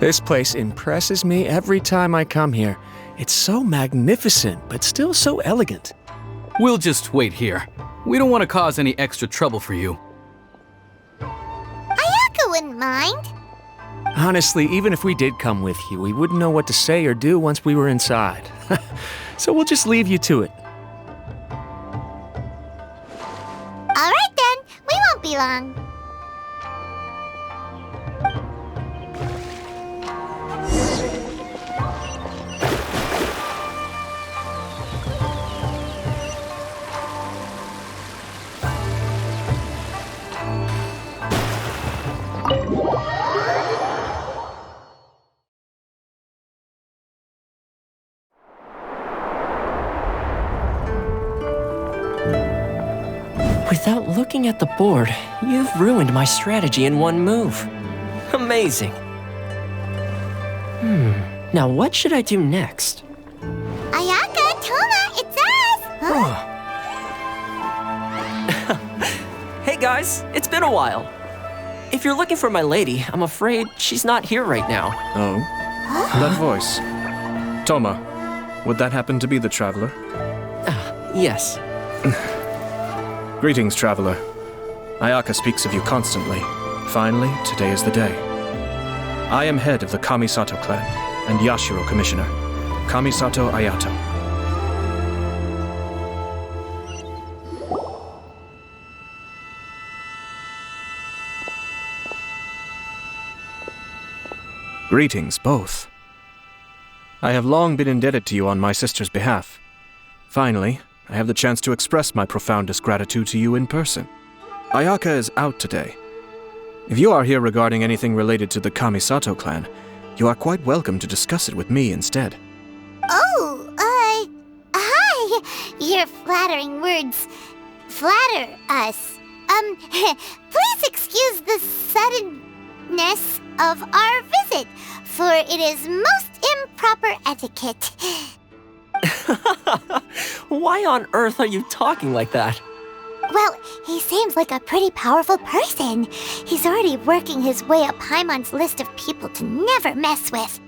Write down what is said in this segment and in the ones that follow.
This place impresses me every time I come here. It's so magnificent, but still so elegant. We'll just wait here. We don't want to cause any extra trouble for you. Ayako wouldn't mind. Honestly, even if we did come with you, we wouldn't know what to say or do once we were inside. So we'll just leave you to it. All right then, we won't be long. Without looking at the board, you've ruined my strategy in one move. Amazing. Now what should I do next? Ayaka, Toma, it's us! Huh? Hey guys, it's been a while. If you're looking for my lady, I'm afraid she's not here right now. Oh? That voice. Toma, would that happen to be the traveler? Yes. Greetings, traveler. Ayaka speaks of you constantly. Finally, today is the day. I am head of the Kamisato clan and Yashiro commissioner, Kamisato Ayato. Greetings, both. I have long been indebted to you on my sister's behalf. Finally, I have the chance to express my profoundest gratitude to you in person. Ayaka is out today. If you are here regarding anything related to the Kamisato clan, you are quite welcome to discuss it with me instead. Oh, hi! Your flattering words flatter us. Please excuse the suddenness of our visit, for it is most improper etiquette. Why on earth are you talking like that? Well, he seems like a pretty powerful person. He's already working his way up Paimon's list of people to never mess with.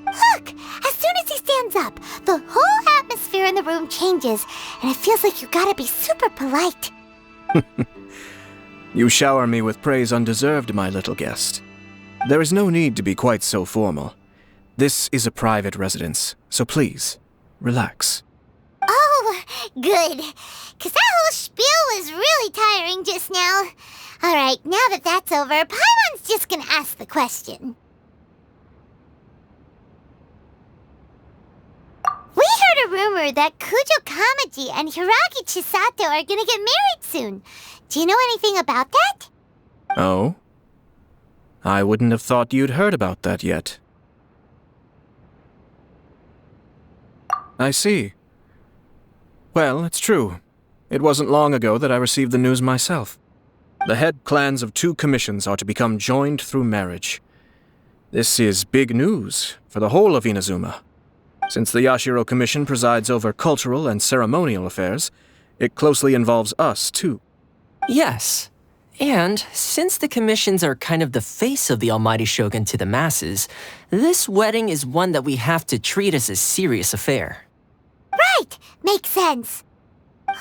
Look, as soon as he stands up, the whole atmosphere in the room changes, and it feels like you gotta be super polite. You shower me with praise undeserved, my little guest. There is no need to be quite so formal. This is a private residence, so please, relax. Oh, good. 'Cause that whole spiel was really tiring just now. All right, now that that's over, Paimon's just gonna ask the question. We heard a rumor that Kujo Kamaji and Hiragi Chisato are gonna get married soon. Do you know anything about that? Oh? I wouldn't have thought you'd heard about that yet. I see. Well, it's true. It wasn't long ago that I received the news myself. The head clans of 2 commissions are to become joined through marriage. This is big news for the whole of Inazuma. Since the Yashiro Commission presides over cultural and ceremonial affairs, it closely involves us, too. Yes. And since the commissions are kind of the face of the Almighty Shogun to the masses, this wedding is one that we have to treat as a serious affair. Right! Makes sense.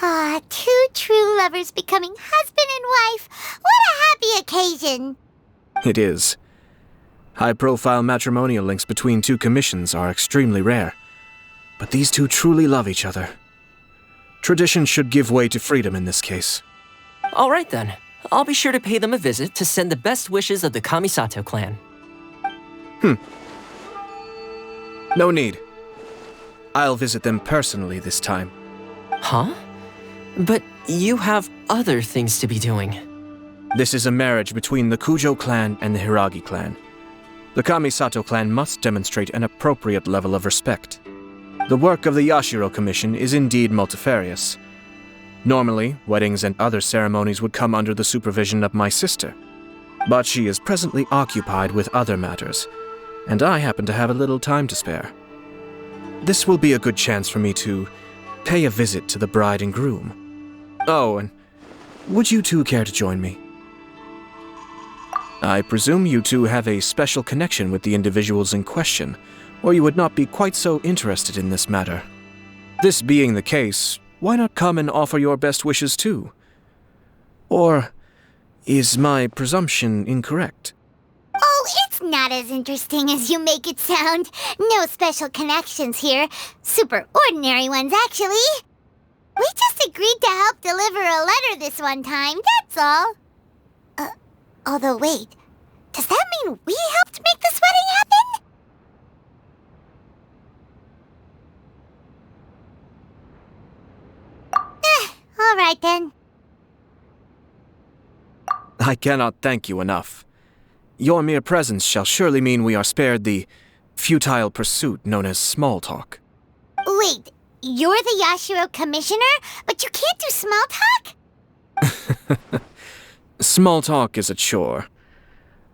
2 true lovers becoming husband and wife. What a happy occasion! It is. High-profile matrimonial links between 2 commissions are extremely rare. But these 2 truly love each other. Tradition should give way to freedom in this case. All right then. I'll be sure to pay them a visit to send the best wishes of the Kamisato clan. No need. I'll visit them personally this time. Huh? But you have other things to be doing. This is a marriage between the Kujo clan and the Hiragi clan. The Kamisato clan must demonstrate an appropriate level of respect. The work of the Yashiro Commission is indeed multifarious. Normally, weddings and other ceremonies would come under the supervision of my sister. But she is presently occupied with other matters, and I happen to have a little time to spare. This will be a good chance for me to pay a visit to the bride and groom. Oh, and would you 2 care to join me? I presume you two have a special connection with the individuals in question, or you would not be quite so interested in this matter. This being the case, why not come and offer your best wishes too? Or is my presumption incorrect? Oh, it's not as interesting as you make it sound. No special connections here. Super ordinary ones, actually. We just agreed to help deliver a letter this one time, that's all. Although wait, does that mean we helped make this wedding happen? Alright then. I cannot thank you enough. Your mere presence shall surely mean we are spared the futile pursuit known as small talk. Wait, you're the Yashiro commissioner, but you can't do small talk? Small talk is a chore.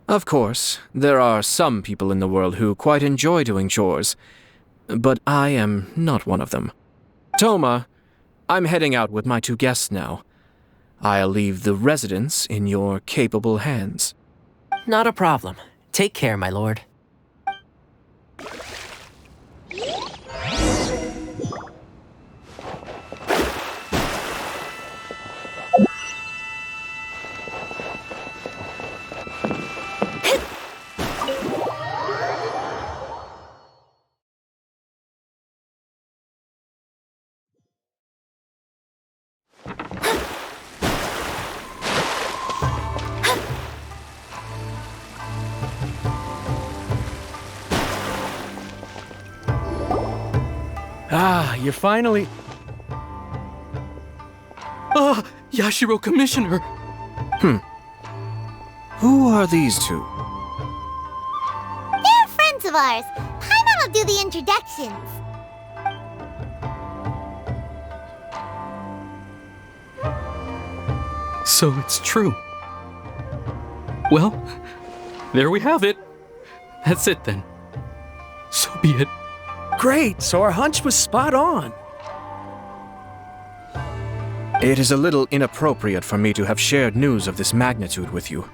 Of course, there are some people in the world who quite enjoy doing chores, but I am not one of them. Toma, I'm heading out with my two guests now. I'll leave the residence in your capable hands. Not a problem. Take care, my lord. You're finally... Yashiro Commissioner! Who are these two? They're friends of ours. Paimon will do the introductions. So it's true. Well, there we have it. That's it then. So be it. Great, so our hunch was spot on. It is a little inappropriate for me to have shared news of this magnitude with you,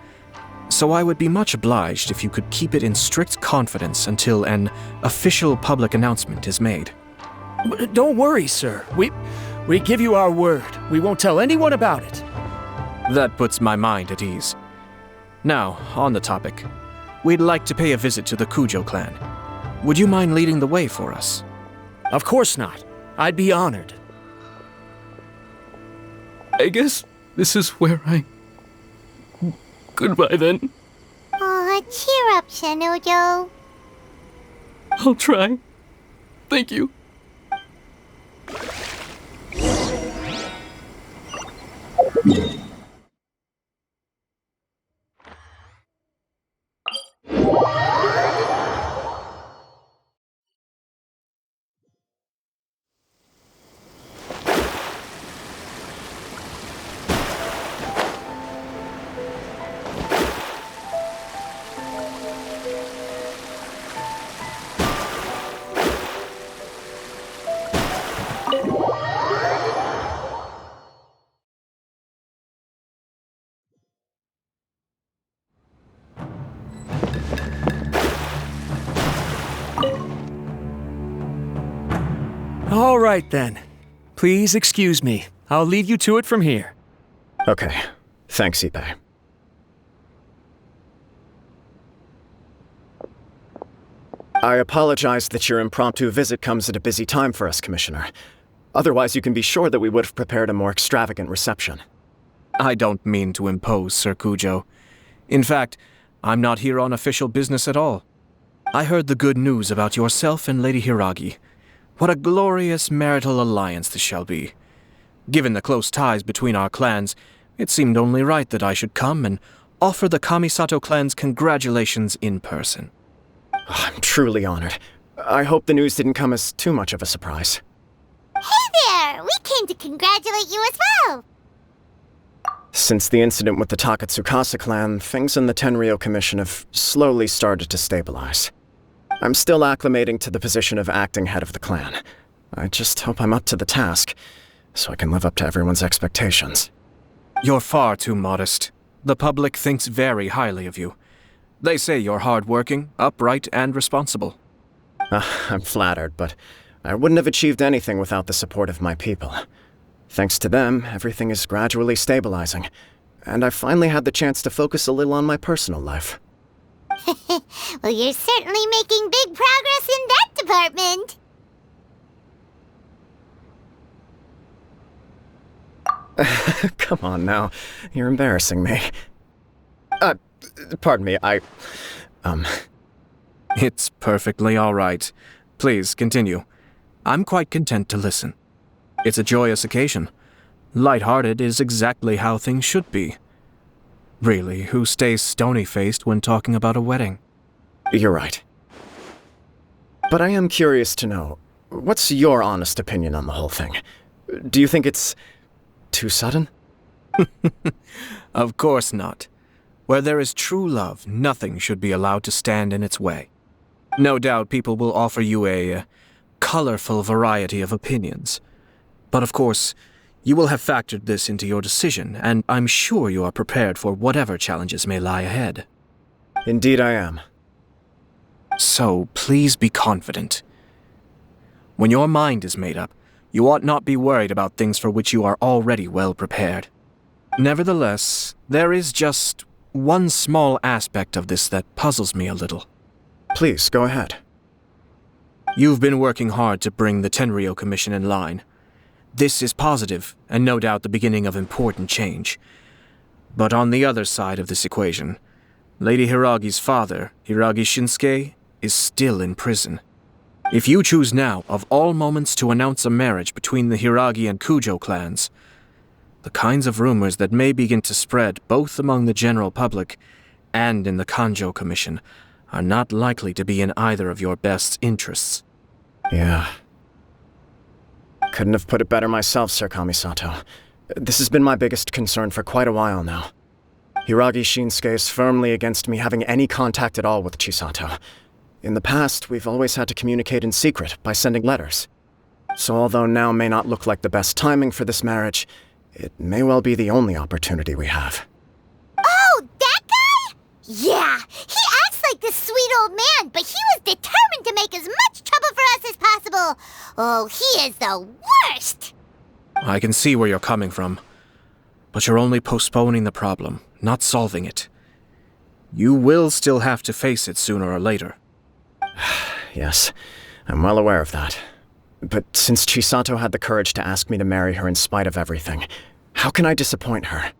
so I would be much obliged if you could keep it in strict confidence until an official public announcement is made. Don't worry, sir. We give you our word. We won't tell anyone about it. That puts my mind at ease. Now, on the topic, we'd like to pay a visit to the Kujo clan. Would you mind leading the way for us? Of course not. I'd be honored. I guess this is where I... Goodbye then. Aw, cheer up, Shanojo. I'll try. Thank you. All right, then. Please excuse me. I'll leave you to it from here. Okay. Thanks, Ippei. I apologize that your impromptu visit comes at a busy time for us, Commissioner. Otherwise, you can be sure that we would have prepared a more extravagant reception. I don't mean to impose, Sir Kujo. In fact, I'm not here on official business at all. I heard the good news about yourself and Lady Hiragi. What a glorious marital alliance this shall be. Given the close ties between our clans, it seemed only right that I should come and offer the Kamisato clan's congratulations in person. I'm truly honored. I hope the news didn't come as too much of a surprise. Hey there! We came to congratulate you as well! Since the incident with the Takatsukasa clan, things in the Tenryou Commission have slowly started to stabilize. I'm still acclimating to the position of acting head of the clan. I just hope I'm up to the task, so I can live up to everyone's expectations. You're far too modest. The public thinks very highly of you. They say you're hardworking, upright, and responsible. I'm flattered, but I wouldn't have achieved anything without the support of my people. Thanks to them, everything is gradually stabilizing, and I've finally had the chance to focus a little on my personal life. Well, you're certainly making big progress in that department. Come on now, you're embarrassing me. Pardon me, It's perfectly all right. Please, continue. I'm quite content to listen. It's a joyous occasion. Light-hearted is exactly how things should be. Really, who stays stony-faced when talking about a wedding? You're right. But I am curious to know, what's your honest opinion on the whole thing? Do you think it's too sudden? Of course not. Where there is true love, nothing should be allowed to stand in its way. No doubt people will offer you a colorful variety of opinions. But of course, you will have factored this into your decision, and I'm sure you are prepared for whatever challenges may lie ahead. Indeed I am. So please be confident. When your mind is made up, you ought not be worried about things for which you are already well prepared. Nevertheless, there is just one small aspect of this that puzzles me a little. Please, go ahead. You've been working hard to bring the Tenryou Commission in line. This is positive, and no doubt the beginning of important change. But on the other side of this equation, Lady Hiragi's father, Hiragi Shinsuke, is still in prison. If you choose now, of all moments, to announce a marriage between the Hiragi and Kujo clans, the kinds of rumors that may begin to spread both among the general public and in the Kanjo Commission are not likely to be in either of your best interests. Yeah. Couldn't have put it better myself, Sir Kamisato. This has been my biggest concern for quite a while now. Hiragi Shinsuke is firmly against me having any contact at all with Chisato. In the past, we've always had to communicate in secret by sending letters. So although now may not look like the best timing for this marriage, it may well be the only opportunity we have. Oh, that guy? Yeah, he acts like this sweet old man, but he was determined to make as much trouble for us as possible. Oh, he is the worst! I can see where you're coming from, but you're only postponing the problem, not solving it. You will still have to face it sooner or later. Yes, I'm well aware of that. But since Chisato had the courage to ask me to marry her in spite of everything, how can I disappoint her?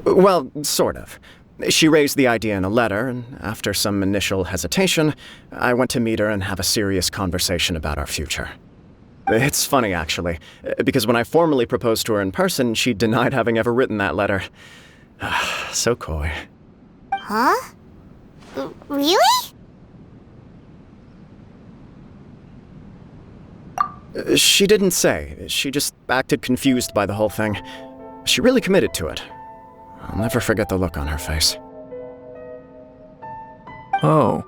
Well, sort of. She raised the idea in a letter, and after some initial hesitation, I went to meet her and have a serious conversation about our future. It's funny, actually, because when I formally proposed to her in person, she denied having ever written that letter. So coy. Huh? Really? She didn't say. She just acted confused by the whole thing. She really committed to it. I'll never forget the look on her face. Oh.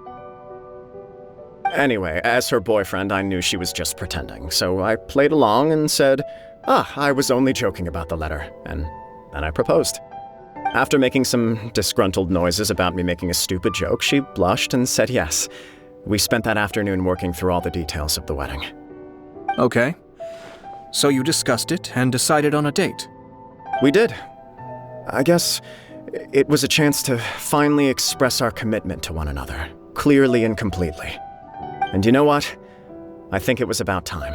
Anyway, as her boyfriend, I knew she was just pretending, so I played along and said, I was only joking about the letter, and then I proposed. After making some disgruntled noises about me making a stupid joke, she blushed and said yes. We spent that afternoon working through all the details of the wedding. Okay. So you discussed it and decided on a date? We did. I guess it was a chance to finally express our commitment to one another, clearly and completely. And you know what? I think it was about time.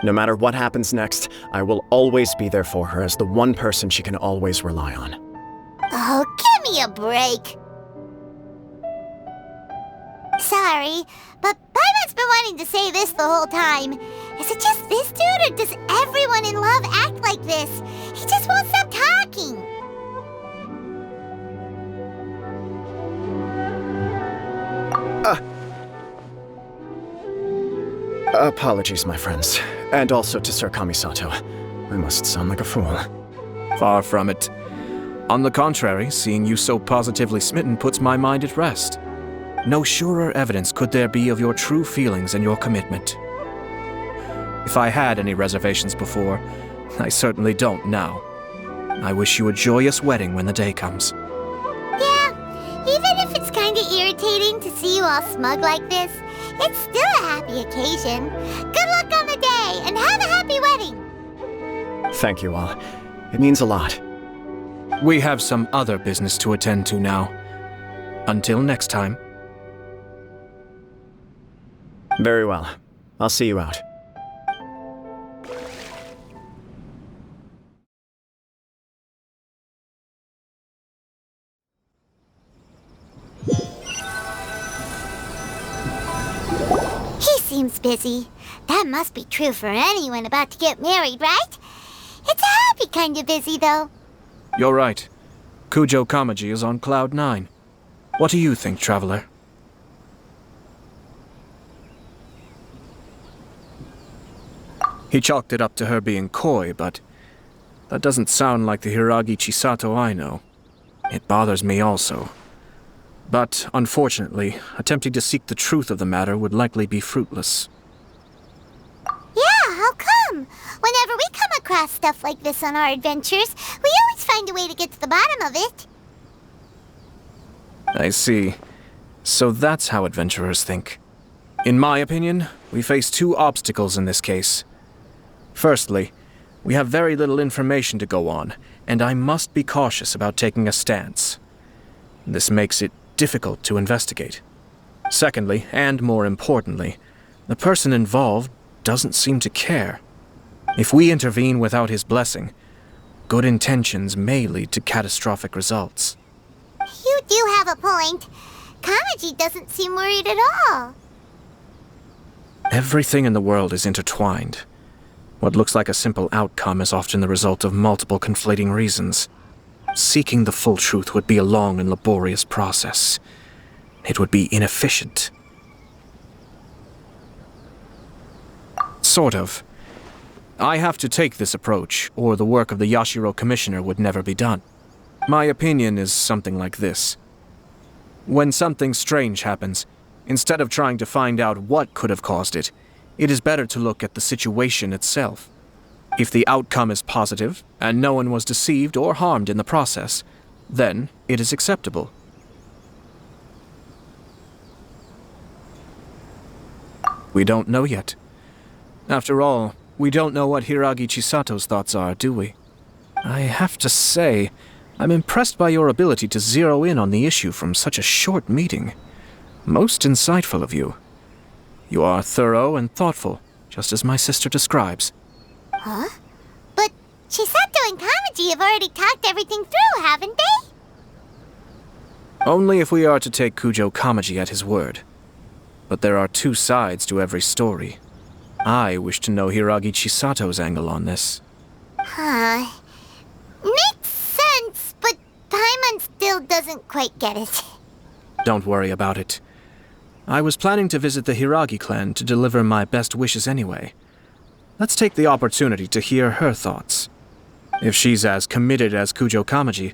No matter what happens next, I will always be there for her as the one person she can always rely on. Oh, give me a break. Sorry, but Paimon's been wanting to say this the whole time. Is it just this dude, or does everyone in love act like this? He just won't stop talking. Apologies, my friends. And also to Sir Kamisato. I must sound like a fool. Far from it. On the contrary, seeing you so positively smitten puts my mind at rest. No surer evidence could there be of your true feelings and your commitment. If I had any reservations before, I certainly don't now. I wish you a joyous wedding when the day comes. Yeah, even if it's kinda irritating to see you all smug like this, it's still a happy occasion. Good luck on the day, and have a happy wedding! Thank you all. It means a lot. We have some other business to attend to now. Until next time. Very well. I'll see you out. He seems busy. That must be true for anyone about to get married, right? It's a happy kind of busy, though. You're right. Kujo Kamaji is on cloud 9. What do you think, traveler? He chalked it up to her being coy, but that doesn't sound like the Hiragi Chisato I know. It bothers me also. But, unfortunately, attempting to seek the truth of the matter would likely be fruitless. Yeah, how come? Whenever we come across stuff like this on our adventures, we always find a way to get to the bottom of it. I see. So that's how adventurers think. In my opinion, we face two obstacles in this case. Firstly, we have very little information to go on, and I must be cautious about taking a stance. This makes it difficult to investigate. Secondly, and more importantly, the person involved doesn't seem to care. If we intervene without his blessing, good intentions may lead to catastrophic results. You do have a point. Kamaji doesn't seem worried at all. Everything in the world is intertwined. What looks like a simple outcome is often the result of multiple conflating reasons. Seeking the full truth would be a long and laborious process. It would be inefficient. Sort of. I have to take this approach, or the work of the Yashiro Commissioner would never be done. My opinion is something like this. When something strange happens, instead of trying to find out what could have caused it, it is better to look at the situation itself. If the outcome is positive, and no one was deceived or harmed in the process, then it is acceptable. We don't know yet. After all, we don't know what Hiragi Chisato's thoughts are, do we? I have to say, I'm impressed by your ability to zero in on the issue from such a short meeting. Most insightful of you. You are thorough and thoughtful, just as my sister describes. Huh? But Chisato and Kamaji have already talked everything through, haven't they? Only if we are to take Kujo Kamaji at his word. But there are two sides to every story. I wish to know Hiragi Chisato's angle on this. Huh. Makes sense, but Paimon still doesn't quite get it. Don't worry about it. I was planning to visit the Hiragi clan to deliver my best wishes anyway. Let's take the opportunity to hear her thoughts. If she's as committed as Kujo Kamaji,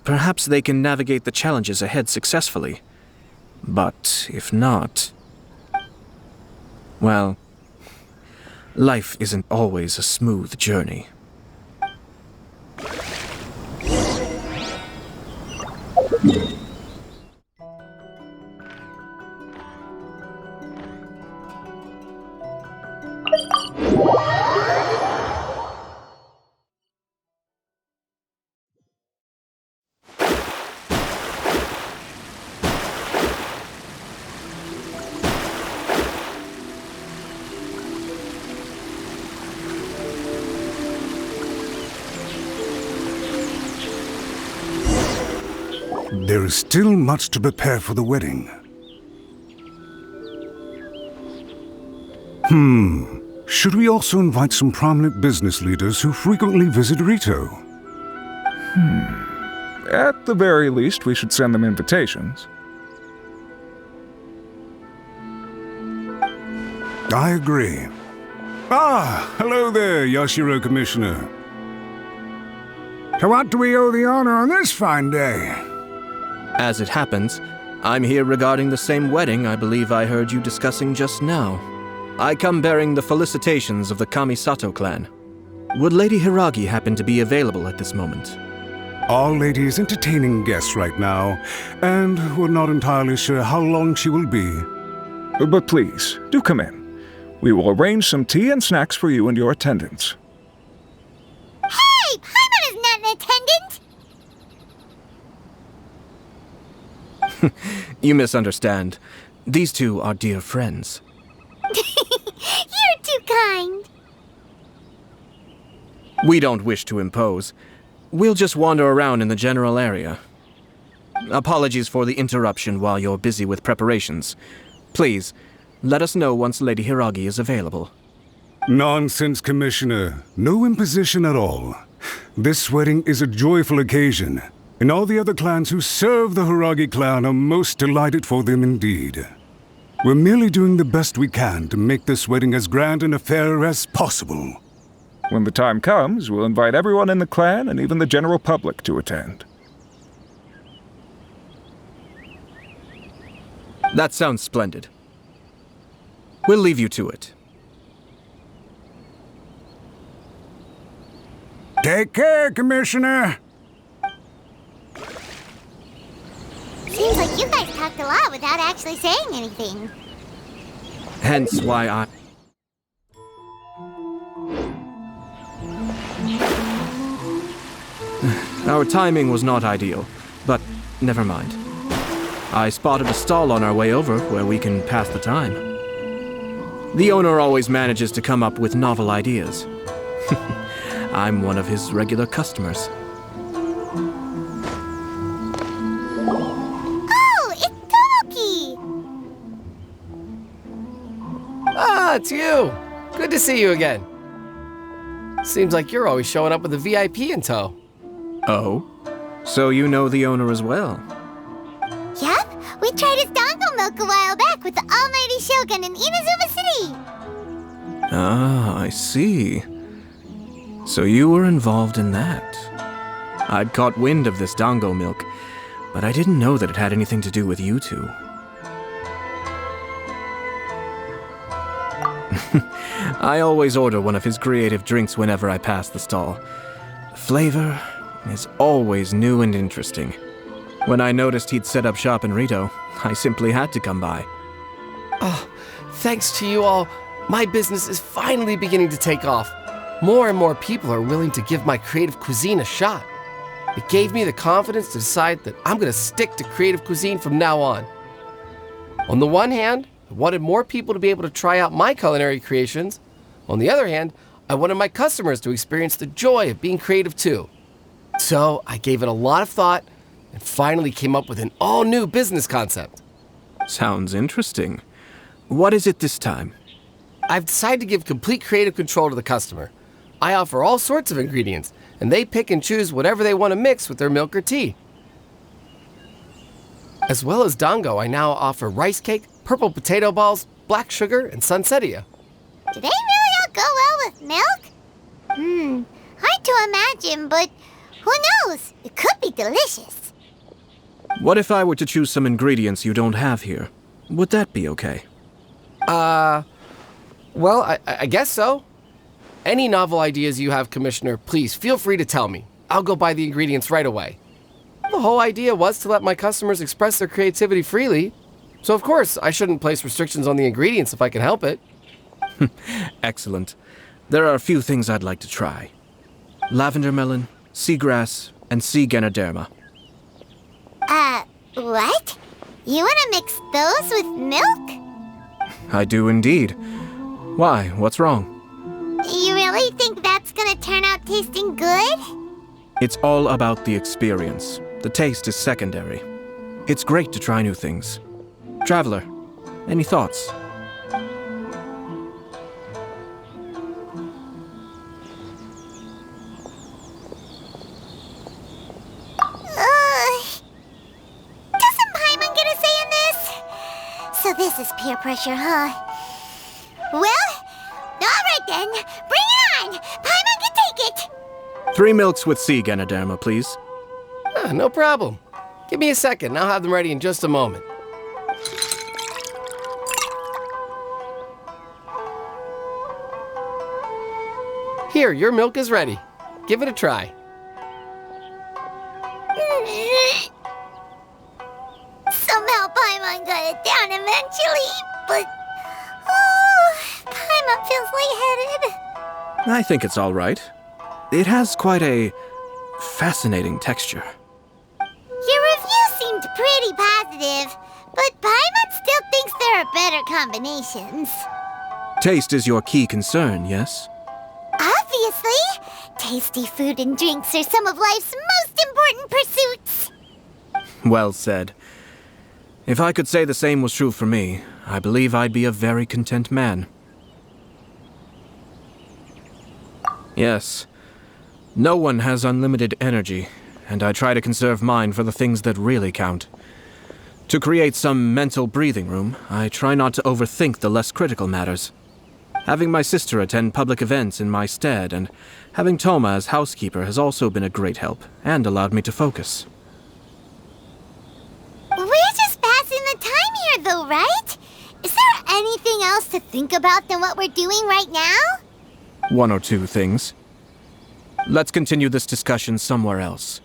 perhaps they can navigate the challenges ahead successfully. But if not... well, life isn't always a smooth journey. There is still much to prepare for the wedding. Should we also invite some prominent business leaders who frequently visit Rito? At the very least, we should send them invitations. I agree. Ah, hello there, Yashiro Commissioner. To what do we owe the honor on this fine day? As it happens, I'm here regarding the same wedding I believe I heard you discussing just now. I come bearing the felicitations of the Kamisato clan. Would Lady Hiragi happen to be available at this moment? Our lady is entertaining guests right now, and we're not entirely sure how long she will be. But please, do come in. We will arrange some tea and snacks for you and your attendants. Hey! Paimon is not an attendant! You misunderstand. These two are dear friends. You're too kind. We don't wish to impose. We'll just wander around in the general area. Apologies for the interruption while you're busy with preparations. Please, let us know once Lady Hiragi is available. Nonsense, Commissioner. No imposition at all. This wedding is a joyful occasion, and all the other clans who serve the Hiragi clan are most delighted for them indeed. We're merely doing the best we can to make this wedding as grand an affair as possible. When the time comes, we'll invite everyone in the clan and even the general public to attend. That sounds splendid. We'll leave you to it. Take care, Commissioner. Seems like you guys talked a lot without actually saying anything. Hence why Our timing was not ideal, but never mind. I spotted a stall on our way over where we can pass the time. The owner always manages to come up with novel ideas. I'm one of his regular customers. Oh, it's Tomoki! Ah, it's you! Good to see you again. Seems like you're always showing up with a VIP in tow. Oh? So you know the owner as well? Yup, we tried his dango milk a while back with the almighty Shogun in Inazuma City. Ah, I see. So you were involved in that. I'd caught wind of this dango milk, but I didn't know that it had anything to do with you two. I always order one of his creative drinks whenever I pass the stall. The flavor is always new and interesting. When I noticed he'd set up shop in Rito, I simply had to come by. Oh, thanks to you all, my business is finally beginning to take off. More and more people are willing to give my creative cuisine a shot. It gave me the confidence to decide that I'm going to stick to creative cuisine from now on. On the one hand, I wanted more people to be able to try out my culinary creations. On the other hand, I wanted my customers to experience the joy of being creative too. So I gave it a lot of thought and finally came up with an all-new business concept. Sounds interesting. What is it this time? I've decided to give complete creative control to the customer. I offer all sorts of ingredients, and they pick and choose whatever they want to mix with their milk or tea. As well as dango, I now offer rice cake, purple potato balls, black sugar, and sunsettia. Do they really all go well with milk? Hard to imagine, but who knows? It could be delicious. What if I were to choose some ingredients you don't have here? Would that be okay? Well, I guess so. Any novel ideas you have, Commissioner, please feel free to tell me. I'll go buy the ingredients right away. The whole idea was to let my customers express their creativity freely. So of course, I shouldn't place restrictions on the ingredients if I can help it. Excellent. There are a few things I'd like to try. Lavender melon, seagrass, and sea ganoderma. What? You wanna mix those with milk? I do indeed. Why? What's wrong? You really think that's gonna turn out tasting good? It's all about the experience. The taste is secondary. It's great to try new things. Traveler, any thoughts? Doesn't Paimon get a say in this? So this is peer pressure, huh? Well, alright then. Bring it on! Paimon can take it! 3 milks with sea ganoderma, please. No problem. Give me a second, I'll have them ready in just a moment. Here, your milk is ready. Give it a try. Somehow Paimon got it down eventually, but... Paimon feels lightheaded. I think it's all right. It has quite a fascinating texture. Your review seemed pretty positive, but Paimon still thinks there are better combinations. Taste is your key concern, yes? Obviously! Tasty food and drinks are some of life's most important pursuits. Well said. If I could say the same was true for me, I believe I'd be a very content man. Yes. No one has unlimited energy, and I try to conserve mine for the things that really count. To create some mental breathing room, I try not to overthink the less critical matters. Having my sister attend public events in my stead and having Toma as housekeeper has also been a great help and allowed me to focus. We're just passing the time here though, right? Is there anything else to think about than what we're doing right now? One or two things. Let's continue this discussion somewhere else.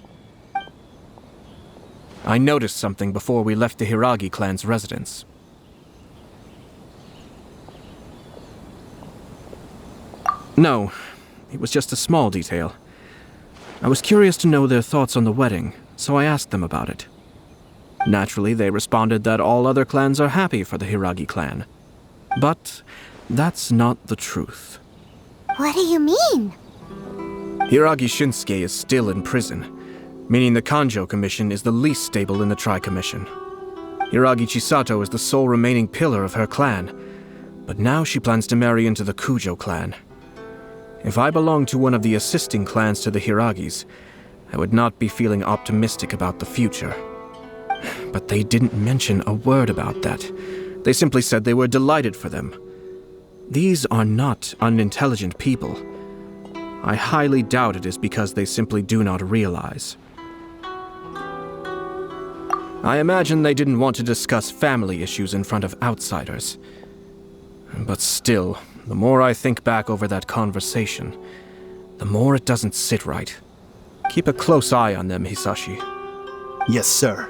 I noticed something before we left the Hiragi clan's residence. No, it was just a small detail. I was curious to know their thoughts on the wedding, so I asked them about it. Naturally, they responded that all other clans are happy for the Hiragi clan. But that's not the truth. What do you mean? Hiragi Shinsuke is still in prison, meaning the Kanjo Commission is the least stable in the Tri-Commission. Hiragi Chisato is the sole remaining pillar of her clan, but now she plans to marry into the Kujo clan. If I belonged to one of the assisting clans to the Hiragis, I would not be feeling optimistic about the future. But they didn't mention a word about that. They simply said they were delighted for them. These are not unintelligent people. I highly doubt it is because they simply do not realize. I imagine they didn't want to discuss family issues in front of outsiders. But still, the more I think back over that conversation, the more it doesn't sit right. Keep a close eye on them, Hisashi. Yes, sir.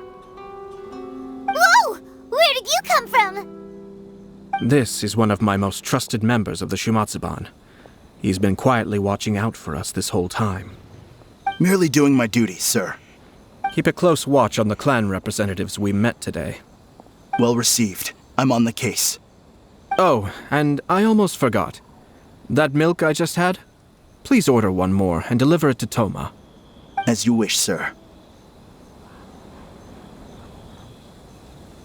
Whoa! Where did you come from? This is one of my most trusted members of the Shumatsuban. He's been quietly watching out for us this whole time. Merely doing my duty, sir. Keep a close watch on the clan representatives we met today. Well received. I'm on the case. Oh, and I almost forgot. That milk I just had? Please order one more and deliver it to Toma. As you wish, sir.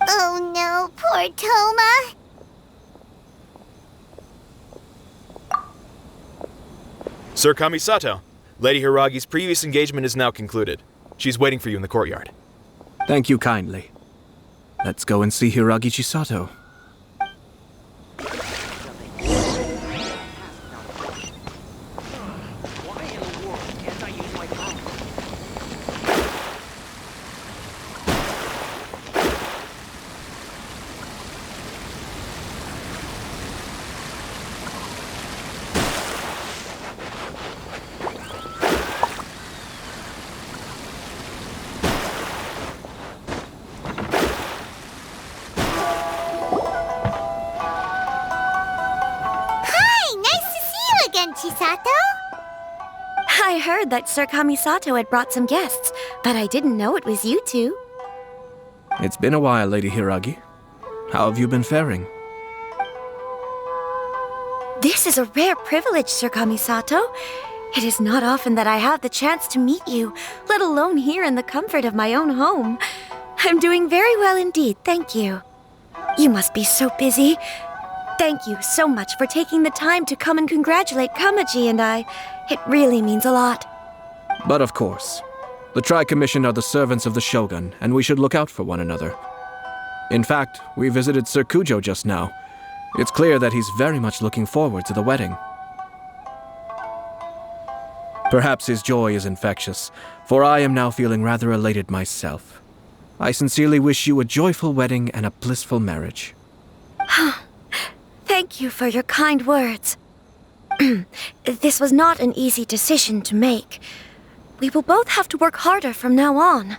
Oh no, poor Toma. Sir Kamisato, Lady Hiragi's previous engagement is now concluded. She's waiting for you in the courtyard. Thank you kindly. Let's go and see Hiragi Chisato. Chisato? I heard that Sir Kamisato had brought some guests, but I didn't know it was you two. It's been a while, Lady Hiragi. How have you been faring? This is a rare privilege, Sir Kamisato. It is not often that I have the chance to meet you, let alone here in the comfort of my own home. I'm doing very well indeed, thank you. You must be so busy. Thank you so much for taking the time to come and congratulate Kamaji and I. It really means a lot. But of course. The Tri-Commission are the servants of the Shogun, and we should look out for one another. In fact, we visited Sir Kujo just now. It's clear that he's very much looking forward to the wedding. Perhaps his joy is infectious, for I am now feeling rather elated myself. I sincerely wish you a joyful wedding and a blissful marriage. Thank you for your kind words. This was not an easy decision to make. We will both have to work harder from now on.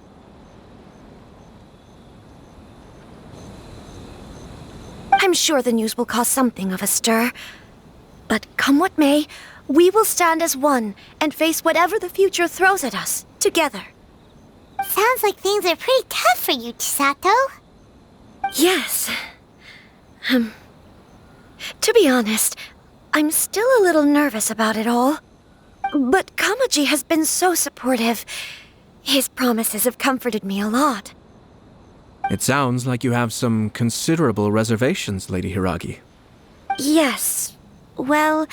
I'm sure the news will cause something of a stir. But come what may, we will stand as one and face whatever the future throws at us, together. Sounds like things are pretty tough for you, Chisato. Yes. To be honest, I'm still a little nervous about it all. But Kamaji has been so supportive. His promises have comforted me a lot. It sounds like you have some considerable reservations, Lady Hiragi. Yes. Well,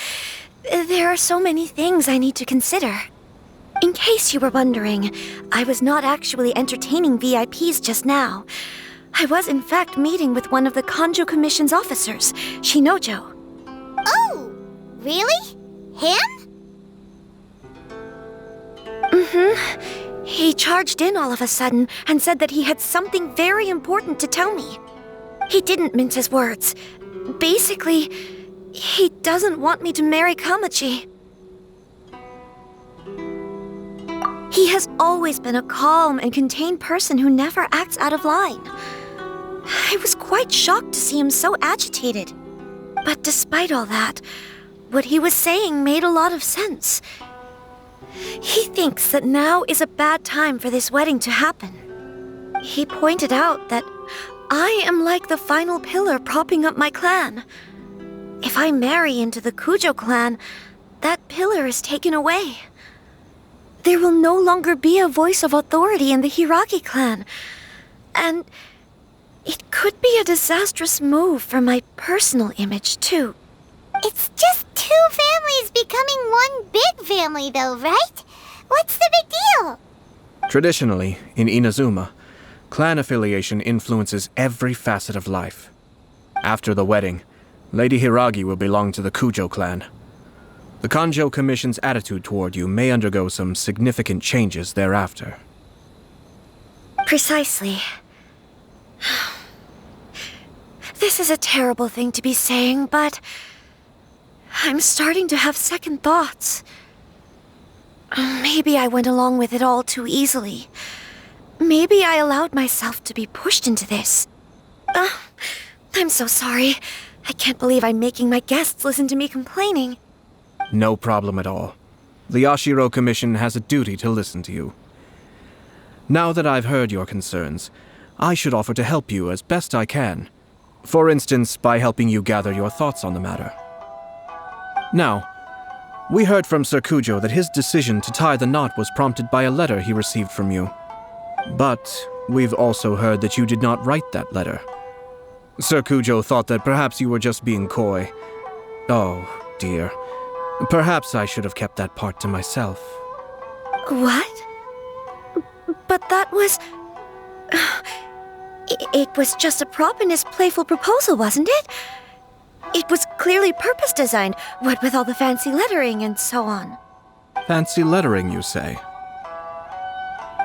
there are so many things I need to consider. In case you were wondering, I was not actually entertaining VIPs just now. I was in fact meeting with one of the Kanjo Commission's officers, Shinojo. Oh, really? Him? Mm-hmm. He charged in all of a sudden and said that he had something very important to tell me. He didn't mince his words. Basically, he doesn't want me to marry Kamaji. He has always been a calm and contained person who never acts out of line. I was quite shocked to see him so agitated. But despite all that, what he was saying made a lot of sense. He thinks that now is a bad time for this wedding to happen. He pointed out that I am like the final pillar propping up my clan. If I marry into the Kujo clan, that pillar is taken away. There will no longer be a voice of authority in the Hiragi clan. And it could be a disastrous move for my personal image, too. It's just two families becoming one big family, though, right? What's the big deal? Traditionally, in Inazuma, clan affiliation influences every facet of life. After the wedding, Lady Hiragi will belong to the Kujo clan. The Kanjo Commission's attitude toward you may undergo some significant changes thereafter. Precisely. This is a terrible thing to be saying, but I'm starting to have second thoughts. Maybe I went along with it all too easily. Maybe I allowed myself to be pushed into this. I'm so sorry. I can't believe I'm making my guests listen to me complaining. No problem at all. The Yashiro Commission has a duty to listen to you. Now that I've heard your concerns, I should offer to help you as best I can. For instance, by helping you gather your thoughts on the matter. Now, we heard from Sir Kujo that his decision to tie the knot was prompted by a letter he received from you. But we've also heard that you did not write that letter. Sir Kujo thought that perhaps you were just being coy. Oh, dear. Perhaps I should have kept that part to myself. What? But that was... It was just a prop in his playful proposal, wasn't it? It was clearly purpose-designed, what with all the fancy lettering and so on. Fancy lettering, you say?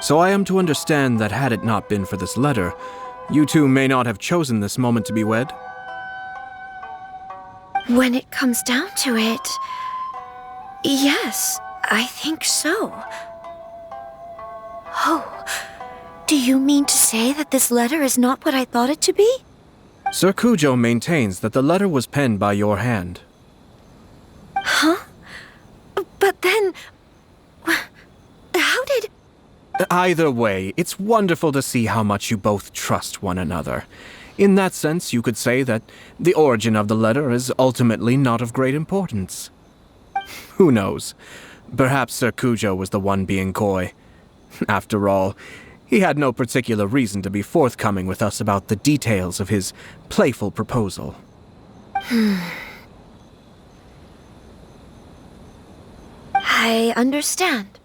So I am to understand that had it not been for this letter, you two may not have chosen this moment to be wed? When it comes down to it... Yes, I think so. Oh, do you mean to say that this letter is not what I thought it to be? Sir Kujo maintains that the letter was penned by your hand. Huh? But then... How did... Either way, it's wonderful to see how much you both trust one another. In that sense, you could say that the origin of the letter is ultimately not of great importance. Who knows? Perhaps Sir Kujo was the one being coy. After all, he had no particular reason to be forthcoming with us about the details of his playful proposal. I understand.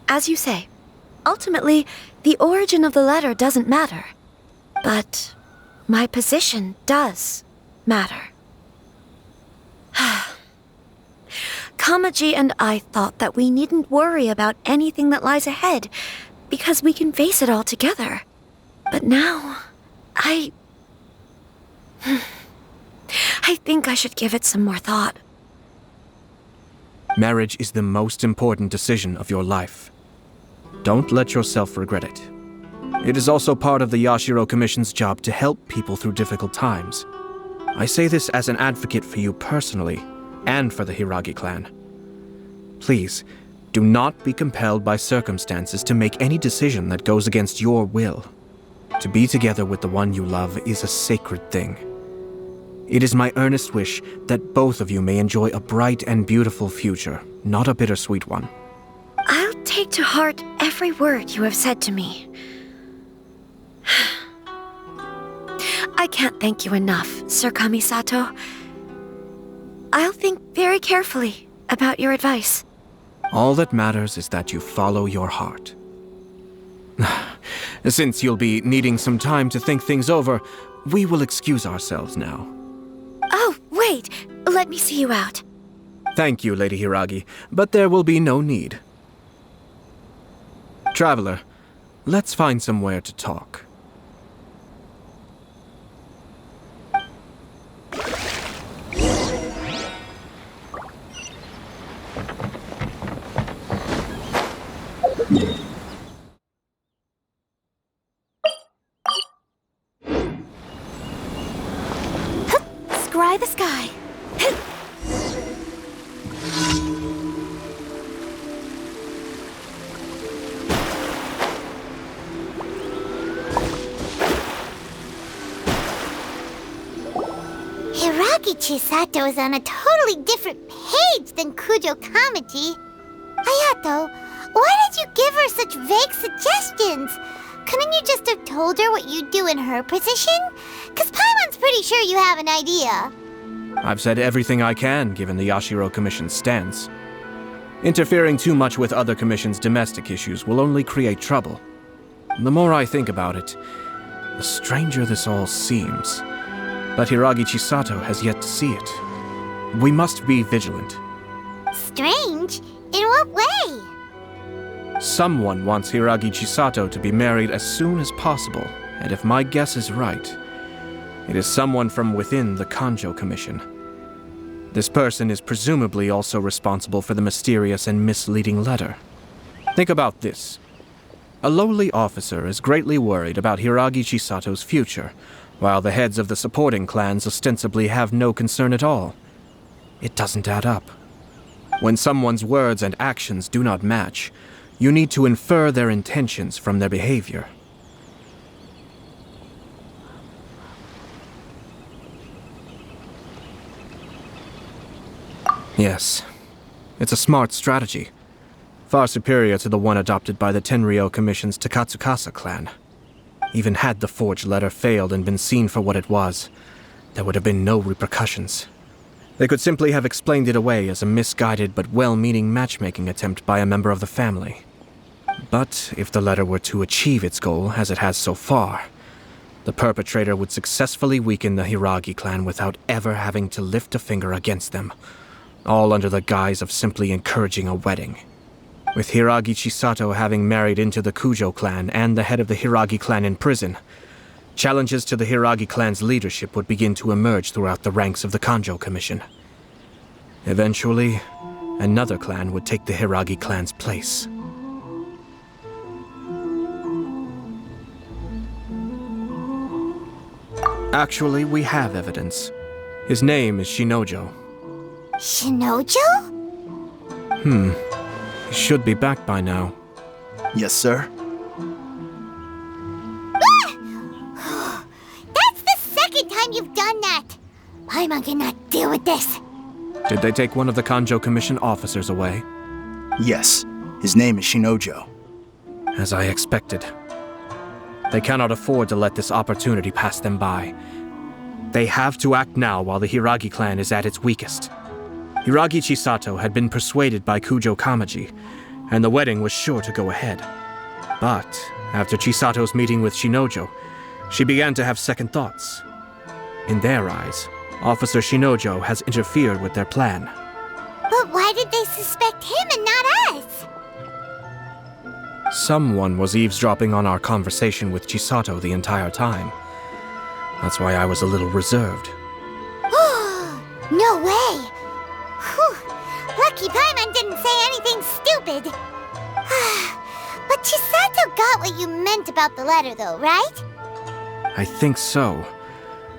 As you say, ultimately, the origin of the letter doesn't matter. But my position does matter. Kamaji and I thought that we needn't worry about anything that lies ahead, because we can face it all together. But now, I think I should give it some more thought. Marriage is the most important decision of your life. Don't let yourself regret it. It is also part of the Yashiro Commission's job to help people through difficult times. I say this as an advocate for you personally, and for the Hiragi clan. Please, do not be compelled by circumstances to make any decision that goes against your will. To be together with the one you love is a sacred thing. It is my earnest wish that both of you may enjoy a bright and beautiful future, not a bittersweet one. I'll take to heart every word you have said to me. I can't thank you enough, Sir Kamisato. I'll think very carefully about your advice. All that matters is that you follow your heart. Since you'll be needing some time to think things over, we will excuse ourselves now. Oh, wait! Let me see you out. Thank you, Lady Hiragi, but there will be no need. Traveler, let's find somewhere to talk. Scry the sky. Hiragi Chisato is on a totally different page than Kujo Kamaji. Ayato, why did you give her such vague suggestions? Couldn't you just have told her what you'd do in her position? 'Cause Paimon's pretty sure you have an idea. I've said everything I can, given the Yashiro Commission's stance. Interfering too much with other commissions' domestic issues will only create trouble. The more I think about it, the stranger this all seems. But Hiragi Chisato has yet to see it. We must be vigilant. Strange? In what way? Someone wants Hiragi Chisato to be married as soon as possible, and if my guess is right, it is someone from within the Kanjo Commission. This person is presumably also responsible for the mysterious and misleading letter. Think about this. A lowly officer is greatly worried about Hiragi Chisato's future, while the heads of the supporting clans ostensibly have no concern at all. It doesn't add up. When someone's words and actions do not match, you need to infer their intentions from their behavior. Yes, it's a smart strategy, far superior to the one adopted by the Tenryou Commission's Takatsukasa clan. Even had the forged letter failed and been seen for what it was, there would have been no repercussions. They could simply have explained it away as a misguided but well-meaning matchmaking attempt by a member of the family. But if the letter were to achieve its goal, as it has so far, the perpetrator would successfully weaken the Hiragi clan without ever having to lift a finger against them, all under the guise of simply encouraging a wedding. With Hiragi Chisato having married into the Kujo clan and the head of the Hiragi clan in prison, challenges to the Hiragi clan's leadership would begin to emerge throughout the ranks of the Kanjo Commission. Eventually, another clan would take the Hiragi clan's place. Actually, we have evidence. His name is Shinojo. Shinojo? He should be back by now. Yes, sir. That's the second time you've done that! Paimon cannot deal with this. Did they take one of the Kanjo Commission officers away? Yes. His name is Shinojo. As I expected. They cannot afford to let this opportunity pass them by. They have to act now while the Hiragi clan is at its weakest. Hiragi Chisato had been persuaded by Kujo Kamaji, and the wedding was sure to go ahead. But after Chisato's meeting with Shinojo, she began to have second thoughts. In their eyes, Officer Shinojo has interfered with their plan. But why did they suspect him and not us? Someone was eavesdropping on our conversation with Chisato the entire time. That's why I was a little reserved. No way! Whew. Lucky Paimon stupid. But Chisato got what you meant about the letter, though, right? I think so.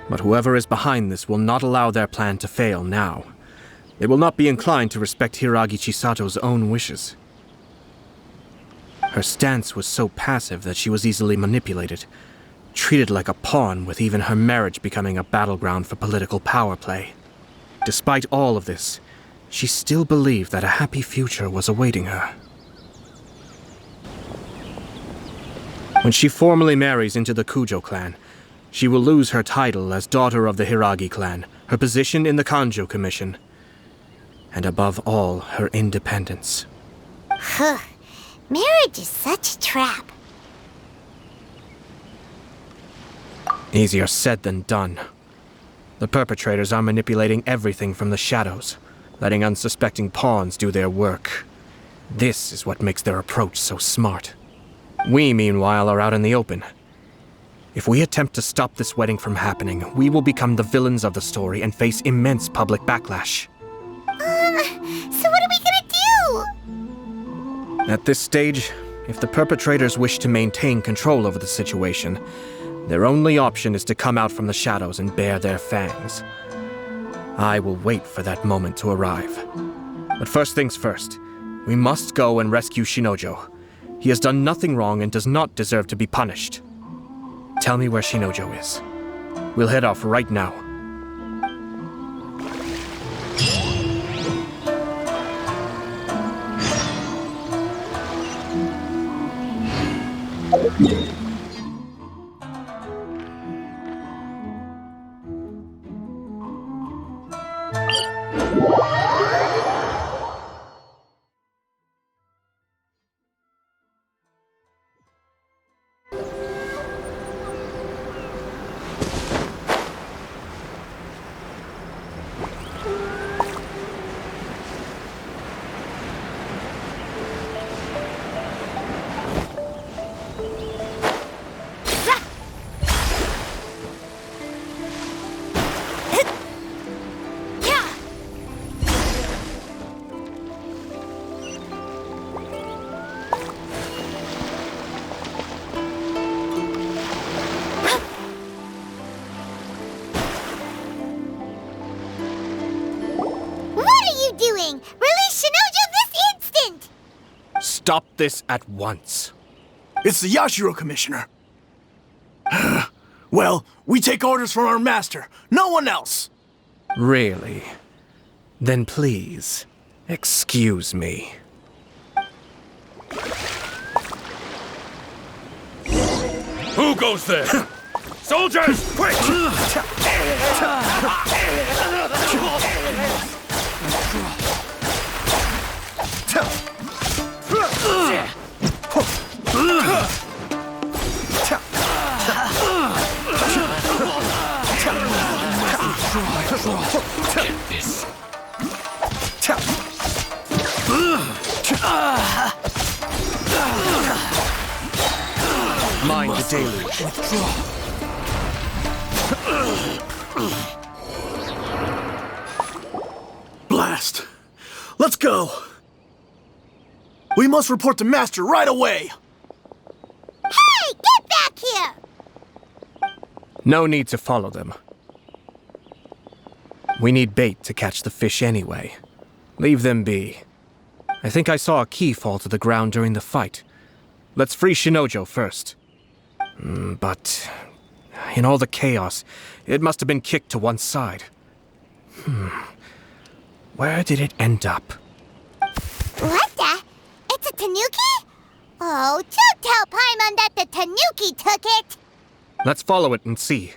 But whoever is behind this will not allow their plan to fail now. They will not be inclined to respect Hiragi Chisato's own wishes. Her stance was so passive that she was easily manipulated, treated like a pawn, with even her marriage becoming a battleground for political power play. Despite all of this, she still believed that a happy future was awaiting her. When she formally marries into the Kujo clan, she will lose her title as daughter of the Hiragi clan, her position in the Kanjo Commission, and above all, her independence. Marriage is such a trap. Easier said than done. The perpetrators are manipulating everything from the shadows, letting unsuspecting pawns do their work. This is what makes their approach so smart. We, meanwhile, are out in the open. If we attempt to stop this wedding from happening, we will become the villains of the story and face immense public backlash. So what are we gonna do? At this stage, if the perpetrators wish to maintain control over the situation, their only option is to come out from the shadows and bare their fangs. I will wait for that moment to arrive. But first things first, we must go and rescue Shinojo. He has done nothing wrong and does not deserve to be punished. Tell me where Shinojo is. We'll head off right now. Release Shinojo this instant! Stop this at once. It's the Yashiro Commissioner. Well, we take orders from our master, no one else. Really? Then please, excuse me. Who goes there? Soldiers, quick! Get this. Mind the deluge. Blast. Let's go. We must report to Master right away. Hey, get back here! No need to follow them. We need bait to catch the fish anyway. Leave them be. I think I saw a key fall to the ground during the fight. Let's free Shinojo first. But in all the chaos, it must have been kicked to one side. Where did it end up? What the? It's a tanuki? Oh, don't tell Paimon that the tanuki took it! Let's follow it and see.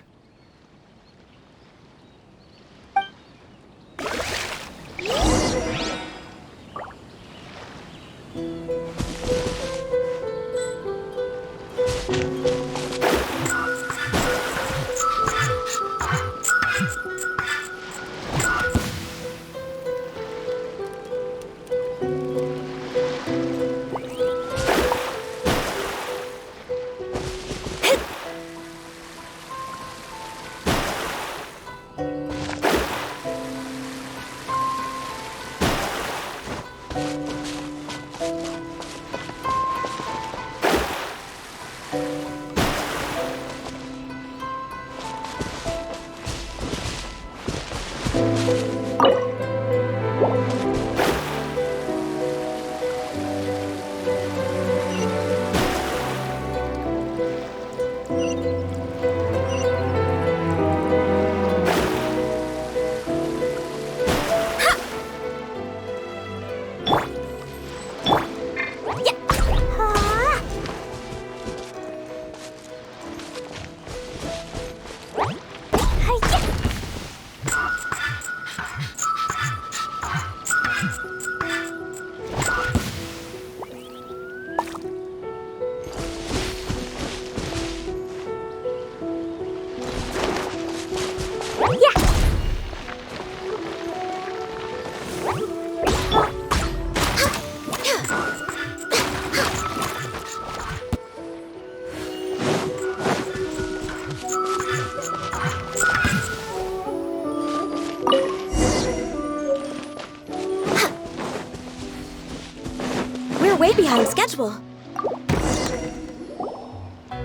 We're way behind schedule.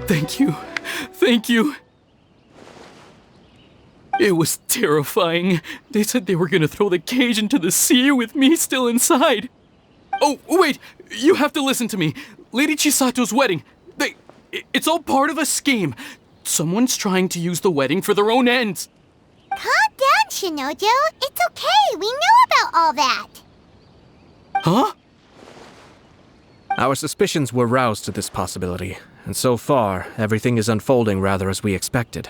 Thank you. Thank you. It was terrifying. They said they were gonna throw the cage into the sea with me still inside. Oh, wait! You have to listen to me. Lady Chisato's wedding. It's all part of a scheme. Someone's trying to use the wedding for their own ends. Calm down, Shinojo. It's okay. We know about all that. Huh? Our suspicions were roused to this possibility, and so far, everything is unfolding rather as we expected.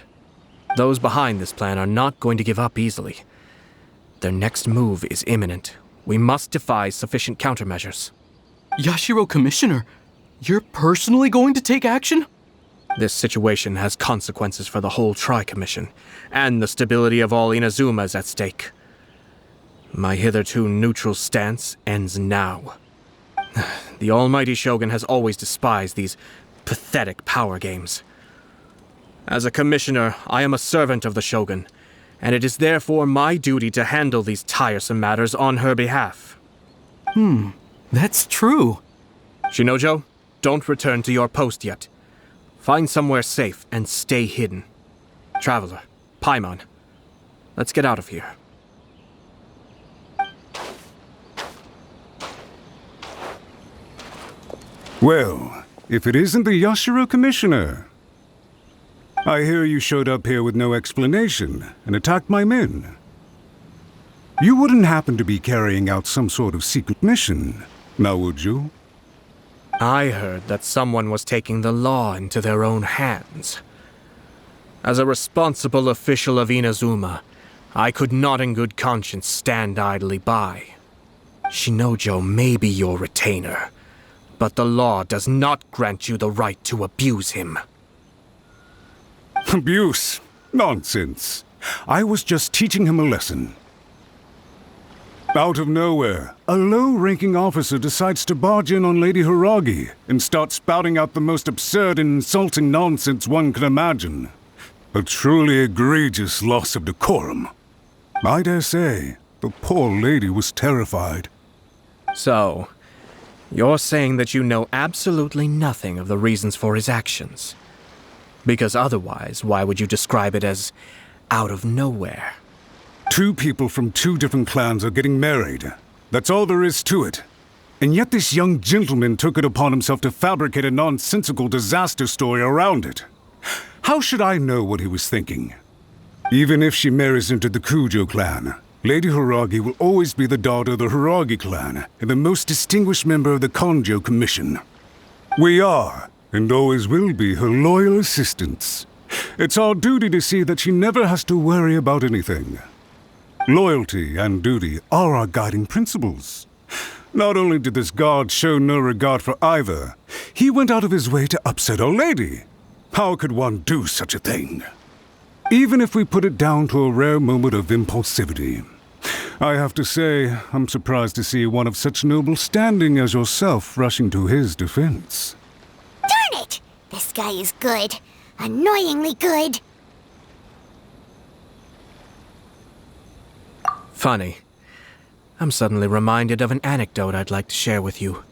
Those behind this plan are not going to give up easily. Their next move is imminent. We must devise sufficient countermeasures. Yashiro Commissioner, you're personally going to take action? This situation has consequences for the whole Tri-Commission, and the stability of all Inazuma is at stake. My hitherto neutral stance ends now. The almighty Shogun has always despised these pathetic power games. As a commissioner, I am a servant of the Shogun, and it is therefore my duty to handle these tiresome matters on her behalf. That's true. Shinojo, don't return to your post yet. Find somewhere safe and stay hidden. Traveler, Paimon, let's get out of here. Well, if it isn't the Yashiro Commissioner. I hear you showed up here with no explanation and attacked my men. You wouldn't happen to be carrying out some sort of secret mission, now would you? I heard that someone was taking the law into their own hands. As a responsible official of Inazuma, I could not in good conscience stand idly by. Shinojo may be your retainer, but the law does not grant you the right to abuse him. Abuse? Nonsense. I was just teaching him a lesson. Out of nowhere, a low-ranking officer decides to barge in on Lady Hiragi and start spouting out the most absurd and insulting nonsense one can imagine. A truly egregious loss of decorum. I dare say, the poor lady was terrified. So, you're saying that you know absolutely nothing of the reasons for his actions? Because otherwise, why would you describe it as out of nowhere? Two people from two different clans are getting married. That's all there is to it. And yet this young gentleman took it upon himself to fabricate a nonsensical disaster story around it. How should I know what he was thinking? Even if she marries into the Kujo clan, Lady Hiragi will always be the daughter of the Hiragi clan and the most distinguished member of the Konjo Commission. We are, and always will be, her loyal assistants. It's our duty to see that she never has to worry about anything. Loyalty and duty are our guiding principles. Not only did this guard show no regard for either, he went out of his way to upset our lady. How could one do such a thing? Even if we put it down to a rare moment of impulsivity. I have to say, I'm surprised to see one of such noble standing as yourself rushing to his defense. Darn it! This guy is good. Annoyingly good. Funny. I'm suddenly reminded of an anecdote I'd like to share with you.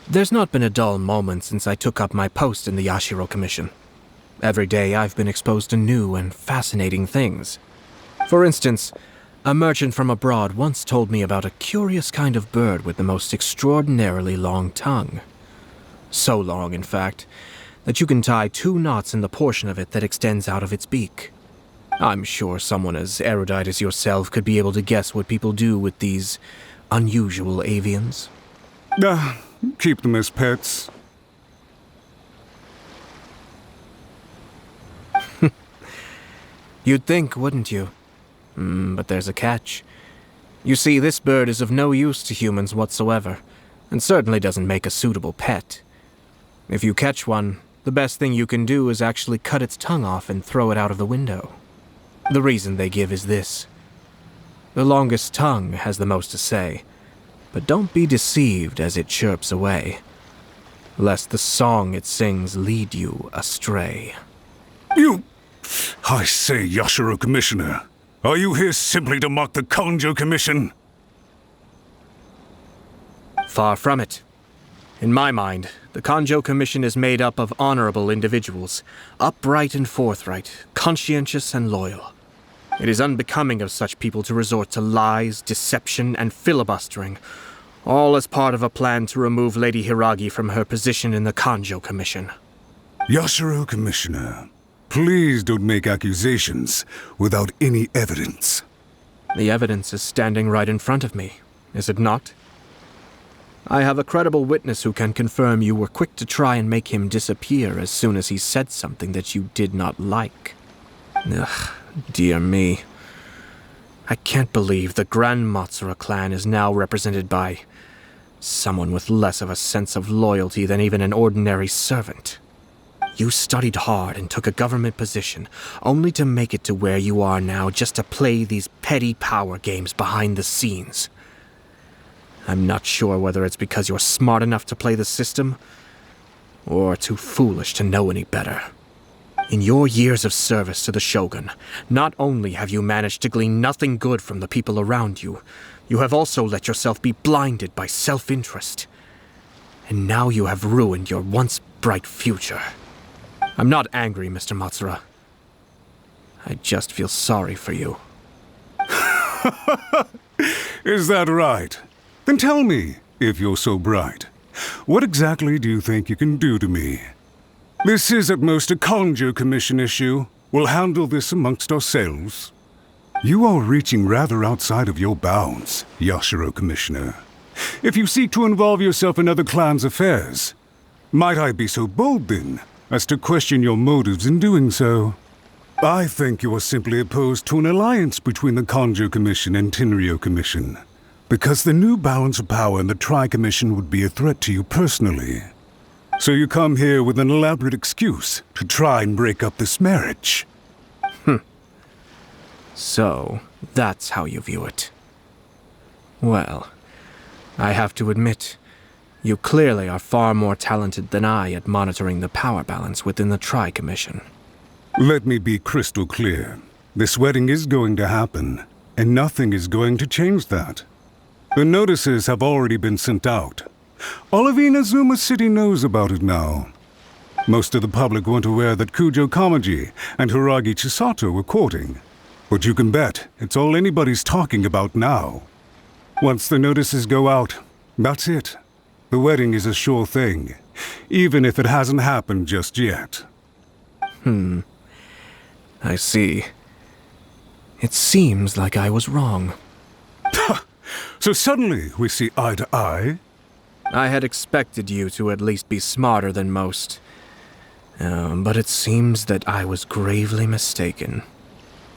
There's not been a dull moment since I took up my post in the Yashiro Commission. Every day I've been exposed to new and fascinating things. For instance, a merchant from abroad once told me about a curious kind of bird with the most extraordinarily long tongue. So long, in fact, that you can tie 2 knots in the portion of it that extends out of its beak. I'm sure someone as erudite as yourself could be able to guess what people do with these unusual avians. Keep them as pets. You'd think, wouldn't you? But there's a catch. You see, this bird is of no use to humans whatsoever, and certainly doesn't make a suitable pet. If you catch one, the best thing you can do is actually cut its tongue off and throw it out of the window. The reason they give is this. The longest tongue has the most to say, but don't be deceived as it chirps away, lest the song it sings lead you astray. I say, Yashiro Commissioner, are you here simply to mock the Konjo Commission? Far from it. In my mind, the Kanjo Commission is made up of honorable individuals, upright and forthright, conscientious and loyal. It is unbecoming of such people to resort to lies, deception, and filibustering, all as part of a plan to remove Lady Hiragi from her position in the Kanjo Commission. Yashiro Commissioner, please don't make accusations without any evidence. The evidence is standing right in front of me, is it not? I have a credible witness who can confirm you were quick to try and make him disappear as soon as he said something that you did not like. Ugh, dear me. I can't believe the Grand Matsura clan is now represented by someone with less of a sense of loyalty than even an ordinary servant. You studied hard and took a government position, only to make it to where you are now just to play these petty power games behind the scenes. I'm not sure whether it's because you're smart enough to play the system, or too foolish to know any better. In your years of service to the Shogun, not only have you managed to glean nothing good from the people around you, you have also let yourself be blinded by self-interest. And now you have ruined your once bright future. I'm not angry, Mr. Matsura. I just feel sorry for you. Is that right? Then tell me, if you're so bright, what exactly do you think you can do to me? This is at most a Kanjo Commission issue. We'll handle this amongst ourselves. You are reaching rather outside of your bounds, Yashiro Commissioner. If you seek to involve yourself in other clans' affairs, might I be so bold then as to question your motives in doing so? I think you are simply opposed to an alliance between the Kanjo Commission and Tenryou Commission, because the new balance of power in the Tri-Commission would be a threat to you personally. So you come here with an elaborate excuse to try and break up this marriage. So, that's how you view it. Well, I have to admit, you clearly are far more talented than I at monitoring the power balance within the Tri-Commission. Let me be crystal clear. This wedding is going to happen, and nothing is going to change that. The notices have already been sent out. All of Inazuma City knows about it now. Most of the public weren't aware that Kujo Kamaji and Hiragi Chisato were courting. But you can bet it's all anybody's talking about now. Once the notices go out, that's it. The wedding is a sure thing, even if it hasn't happened just yet. I see. It seems like I was wrong. So suddenly we see eye to eye? I had expected you to at least be smarter than most. But it seems that I was gravely mistaken.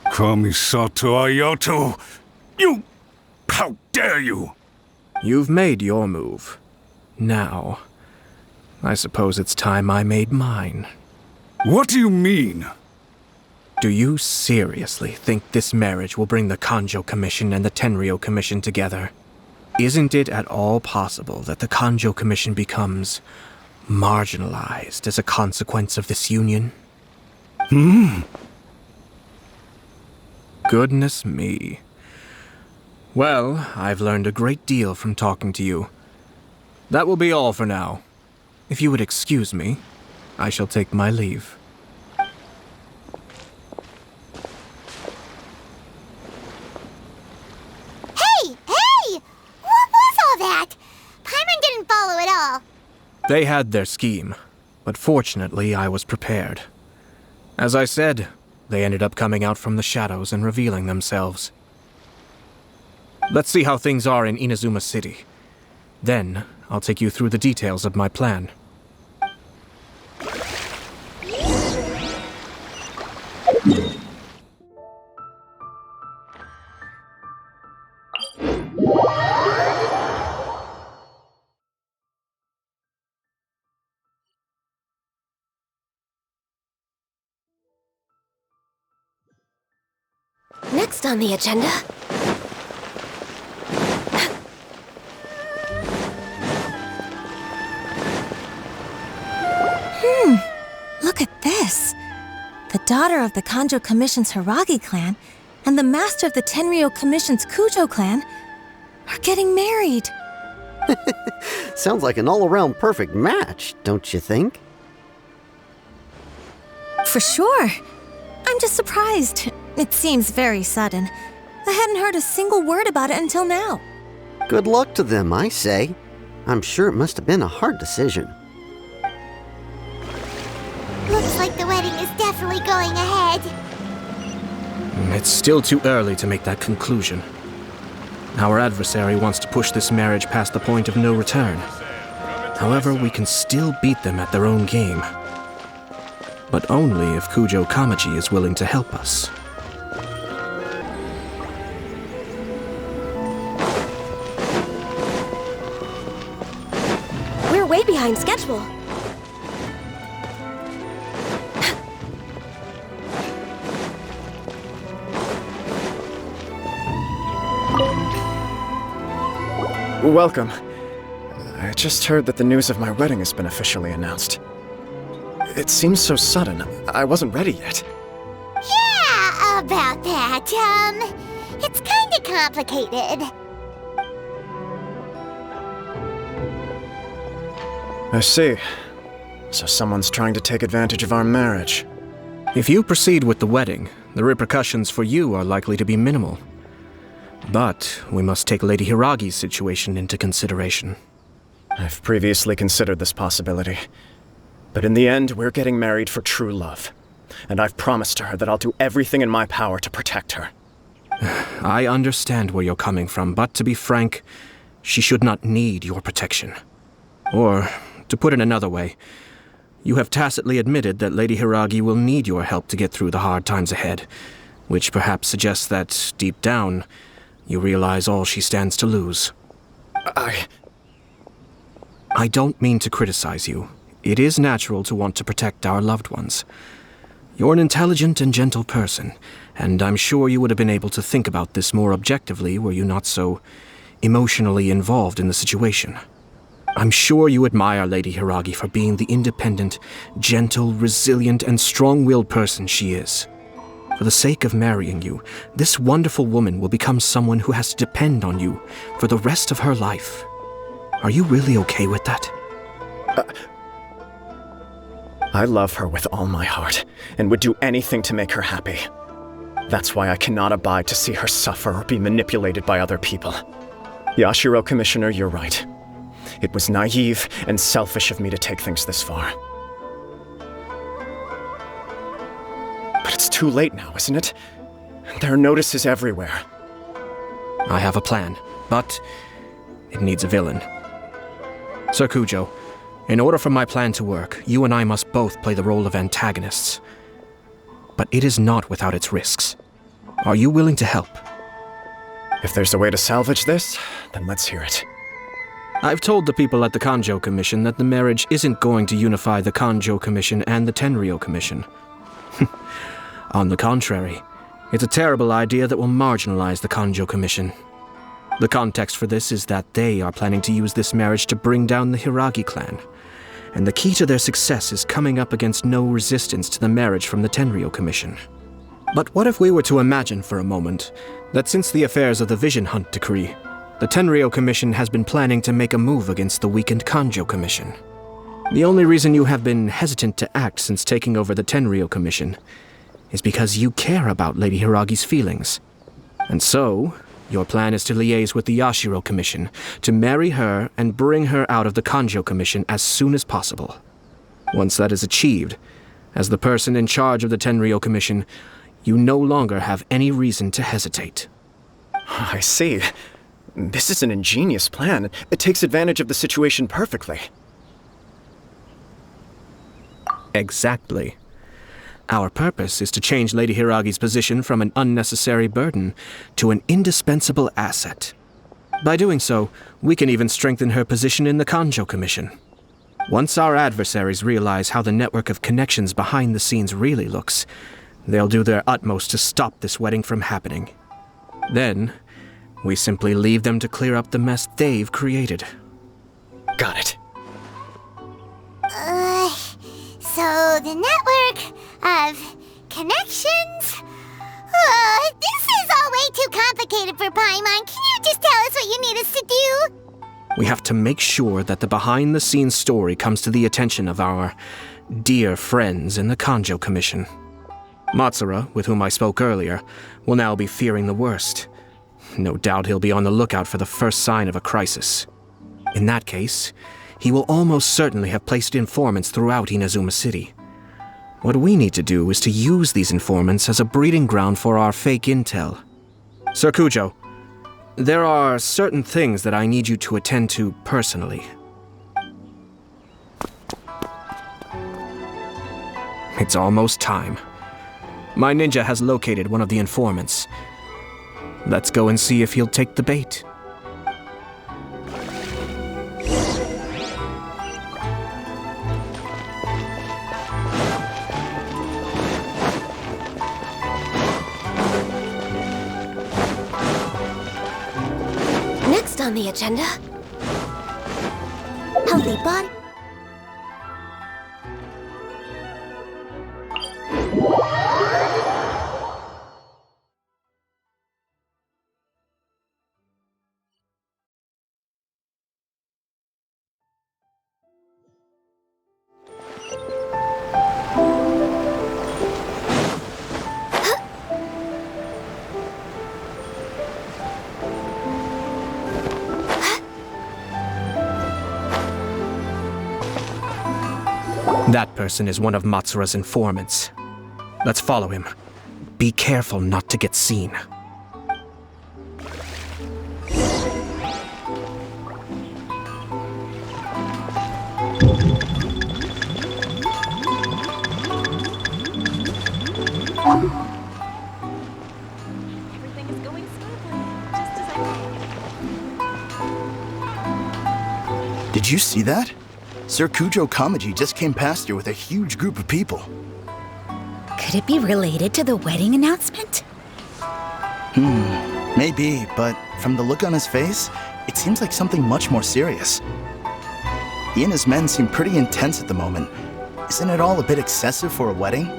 Kamisato Ayato! You... How dare you! You've made your move. Now, I suppose it's time I made mine. What do you mean? Do you seriously think this marriage will bring the Kanjo Commission and the Tenryou Commission together? Isn't it at all possible that the Kanjo Commission becomes marginalized as a consequence of this union? Goodness me. Well, I've learned a great deal from talking to you. That will be all for now. If you would excuse me, I shall take my leave. Hey! What was all that? Paimon didn't follow at all. They had their scheme, but fortunately I was prepared. As I said, they ended up coming out from the shadows and revealing themselves. Let's see how things are in Inazuma City. Then, I'll take you through the details of my plan. Next on the agenda... Look at this. The daughter of the Kanjo Commission's Hiragi clan and the master of the Tenryou Commission's Kujo clan are getting married. Sounds like an all-around perfect match, don't you think? For sure. I'm just surprised. It seems very sudden. I hadn't heard a single word about it until now. Good luck to them, I say. I'm sure it must have been a hard decision. Looks like the wedding is definitely going ahead. It's still too early to make that conclusion. Our adversary wants to push this marriage past the point of no return. However, we can still beat them at their own game. But only if Kujo Kamaji is willing to help us. We're way behind schedule. Welcome. I just heard that the news of my wedding has been officially announced. It seems so sudden. I wasn't ready yet. Yeah, about that. It's kinda complicated. I see. So someone's trying to take advantage of our marriage. If you proceed with the wedding, the repercussions for you are likely to be minimal. But we must take Lady Hiragi's situation into consideration. I've previously considered this possibility. But in the end, we're getting married for true love. And I've promised her that I'll do everything in my power to protect her. I understand where you're coming from, but to be frank, she should not need your protection. Or, to put it another way, you have tacitly admitted that Lady Hiragi will need your help to get through the hard times ahead, which perhaps suggests that, deep down, you realize all she stands to lose. I don't mean to criticize you. It is natural to want to protect our loved ones. You're an intelligent and gentle person, and I'm sure you would have been able to think about this more objectively were you not so emotionally involved in the situation. I'm sure you admire Lady Hiragi for being the independent, gentle, resilient, and strong-willed person she is. For the sake of marrying you, this wonderful woman will become someone who has to depend on you for the rest of her life. Are you really okay with that? I love her with all my heart, and would do anything to make her happy. That's why I cannot abide to see her suffer or be manipulated by other people. Yashiro Commissioner, you're right. It was naive and selfish of me to take things this far. But it's too late now, isn't it? There are notices everywhere. I have a plan, but it needs a villain. Sir Kujo, in order for my plan to work, you and I must both play the role of antagonists. But it is not without its risks. Are you willing to help? If there's a way to salvage this, then let's hear it. I've told the people at the Kanjo Commission that the marriage isn't going to unify the Kanjo Commission and the Tenryou Commission. On the contrary, it's a terrible idea that will marginalize the Kanjo Commission. The context for this is that they are planning to use this marriage to bring down the Hiragi clan, and the key to their success is coming up against no resistance to the marriage from the Tenryou Commission. But what if we were to imagine for a moment that since the affairs of the Vision Hunt Decree, the Tenryou Commission has been planning to make a move against the weakened Kanjo Commission? The only reason you have been hesitant to act since taking over the Tenryou Commission is because you care about Lady Hiragi's feelings. And so, your plan is to liaise with the Yashiro Commission, to marry her and bring her out of the Kanjo Commission as soon as possible. Once that is achieved, as the person in charge of the Tenryou Commission, you no longer have any reason to hesitate. I see. This is an ingenious plan. It takes advantage of the situation perfectly. Exactly. Our purpose is to change Lady Hiragi's position from an unnecessary burden to an indispensable asset. By doing so, we can even strengthen her position in the Kanjo Commission. Once our adversaries realize how the network of connections behind the scenes really looks, they'll do their utmost to stop this wedding from happening. Then, we simply leave them to clear up the mess they've created. Got it. So the network of connections? This is all way too complicated for Paimon. Can you just tell us what you need us to do? We have to make sure that the behind-the-scenes story comes to the attention of our dear friends in the Kanjo Commission. Matsura, with whom I spoke earlier, will now be fearing the worst. No doubt he'll be on the lookout for the first sign of a crisis. In that case, he will almost certainly have placed informants throughout Inazuma City. What we need to do is to use these informants as a breeding ground for our fake intel. Sir Kujo, there are certain things that I need you to attend to personally. It's almost time. My ninja has located one of the informants. Let's go and see if he'll take the bait. Next on the agenda, healthy body. That person is one of Matsura's informants. Let's follow him. Be careful not to get seen. Everything is going smoothly, just as I... Did you see that? Sir Kujo Kamaji just came past here with a huge group of people. Could it be related to the wedding announcement? Maybe, but from the look on his face, it seems like something much more serious. He and his men seem pretty intense at the moment. Isn't it all a bit excessive for a wedding?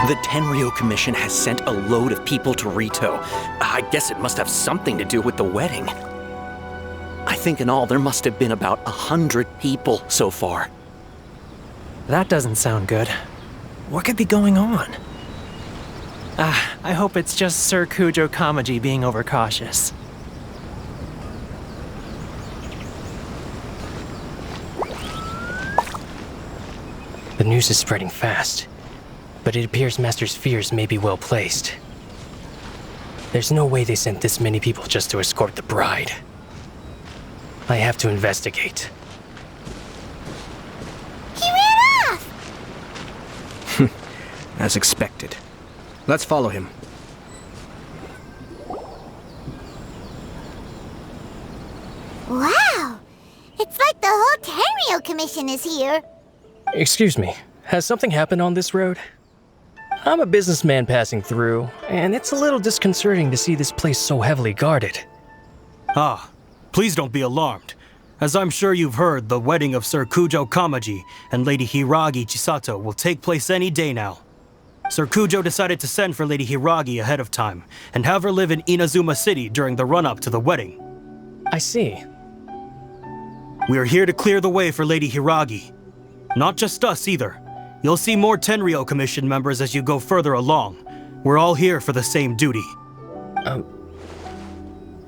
The Tenryo Commission has sent a load of people to Rito. I guess it must have something to do with the wedding. I think in all there must have been about 100 people so far. That doesn't sound good. What could be going on? I hope it's just Sir Kujo Kamaji being overcautious. The news is spreading fast, but it appears Master's fears may be well placed. There's no way they sent this many people just to escort the bride. I have to investigate. He ran off! As expected. Let's follow him. Wow! It's like the whole Tenryo Commission is here. Excuse me, has something happened on this road? I'm a businessman passing through, and it's a little disconcerting to see this place so heavily guarded. Please don't be alarmed. As I'm sure you've heard, the wedding of Sir Kujo Kamaji and Lady Hiragi Chisato will take place any day now. Sir Kujo decided to send for Lady Hiragi ahead of time and have her live in Inazuma City during the run-up to the wedding. I see. We are here to clear the way for Lady Hiragi. Not just us either. You'll see more Tenryo Commission members as you go further along. We're all here for the same duty.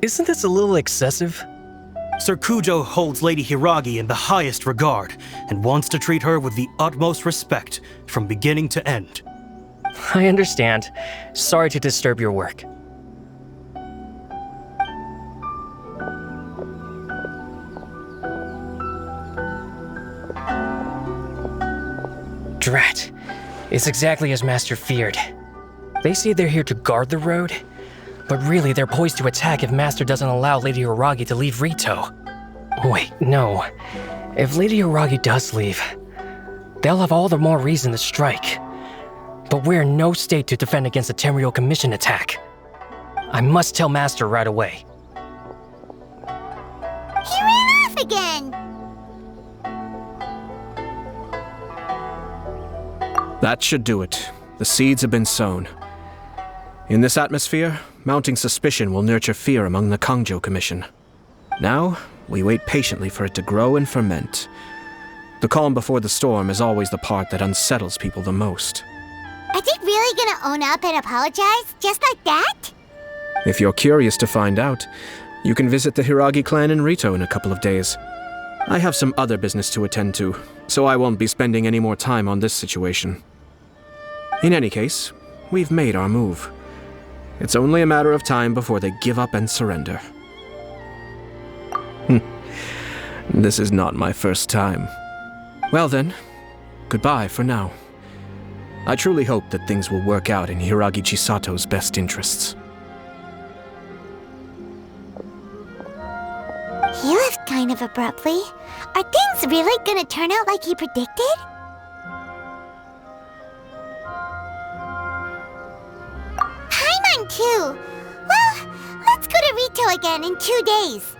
Isn't this a little excessive? Sir Kujo holds Lady Hiragi in the highest regard and wants to treat her with the utmost respect from beginning to end. I understand. Sorry to disturb your work. Drat. It's exactly as Master feared. They say they're here to guard the road. But really, they're poised to attack if Master doesn't allow Lady Hiragi to leave Rito. Wait, no. If Lady Hiragi does leave, they'll have all the more reason to strike. But we're in no state to defend against a Tenryou Commission attack. I must tell Master right away. He ran off again! That should do it. The seeds have been sown. In this atmosphere, mounting suspicion will nurture fear among the Kangjo Commission. Now, we wait patiently for it to grow and ferment. The calm before the storm is always the part that unsettles people the most. Are they really gonna own up and apologize, just like that? If you're curious to find out, you can visit the Hiragi clan in Rito in a couple of days. I have some other business to attend to, so I won't be spending any more time on this situation. In any case, we've made our move. It's only a matter of time before they give up and surrender. This is not my first time. Well then, goodbye for now. I truly hope that things will work out in Hiragi Chisato's best interests. He left kind of abruptly. Are things really gonna turn out like he predicted? Paimon too! Well, let's go to Rito again in 2 days.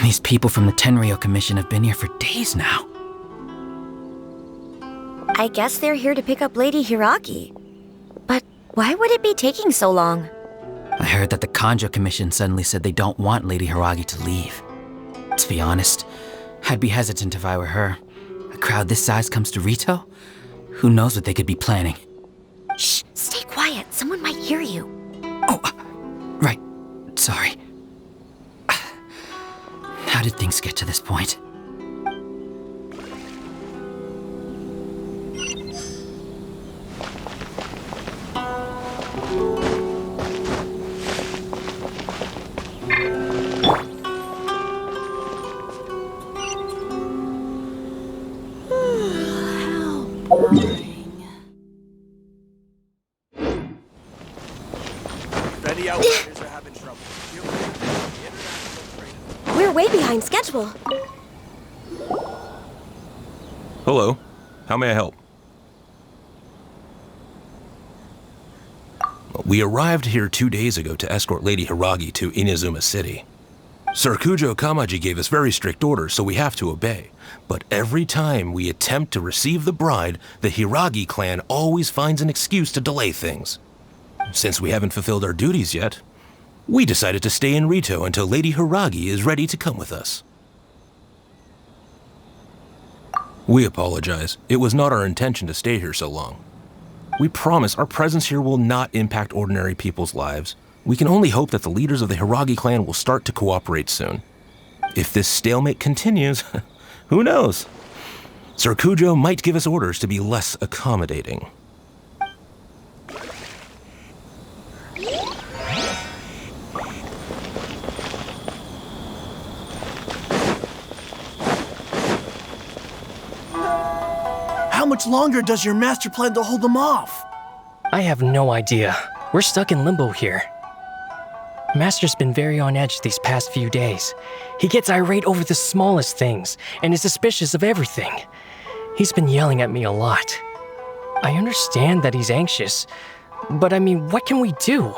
These people from the Tenryou Commission have been here for days now. I guess they're here to pick up Lady Hiragi. But why would it be taking so long? I heard that the Kangjo Commission suddenly said they don't want Lady Hiragi to leave. To be honest, I'd be hesitant if I were her. A crowd this size comes to Rito? Who knows what they could be planning? Shh, stay quiet. Someone might hear you. Oh, right. Sorry. How did things get to this point? We're way behind schedule. Hello. How may I help? We arrived here 2 days ago to escort Lady Hiragi to Inazuma City. Sir Kujo Kamaji gave us very strict orders, so we have to obey. But every time we attempt to receive the bride, the Hiragi clan always finds an excuse to delay things. Since we haven't fulfilled our duties yet, we decided to stay in Rito until Lady Hiragi is ready to come with us. We apologize. It was not our intention to stay here so long. We promise our presence here will not impact ordinary people's lives. We can only hope that the leaders of the Hiragi clan will start to cooperate soon. If this stalemate continues, who knows? Sir Kujo might give us orders to be less accommodating. How much longer does your master plan to hold them off? I have no idea. We're stuck in limbo here. Master's been very on edge these past few days. He gets irate over the smallest things and is suspicious of everything. He's been yelling at me a lot. I understand that he's anxious, but I mean, what can we do?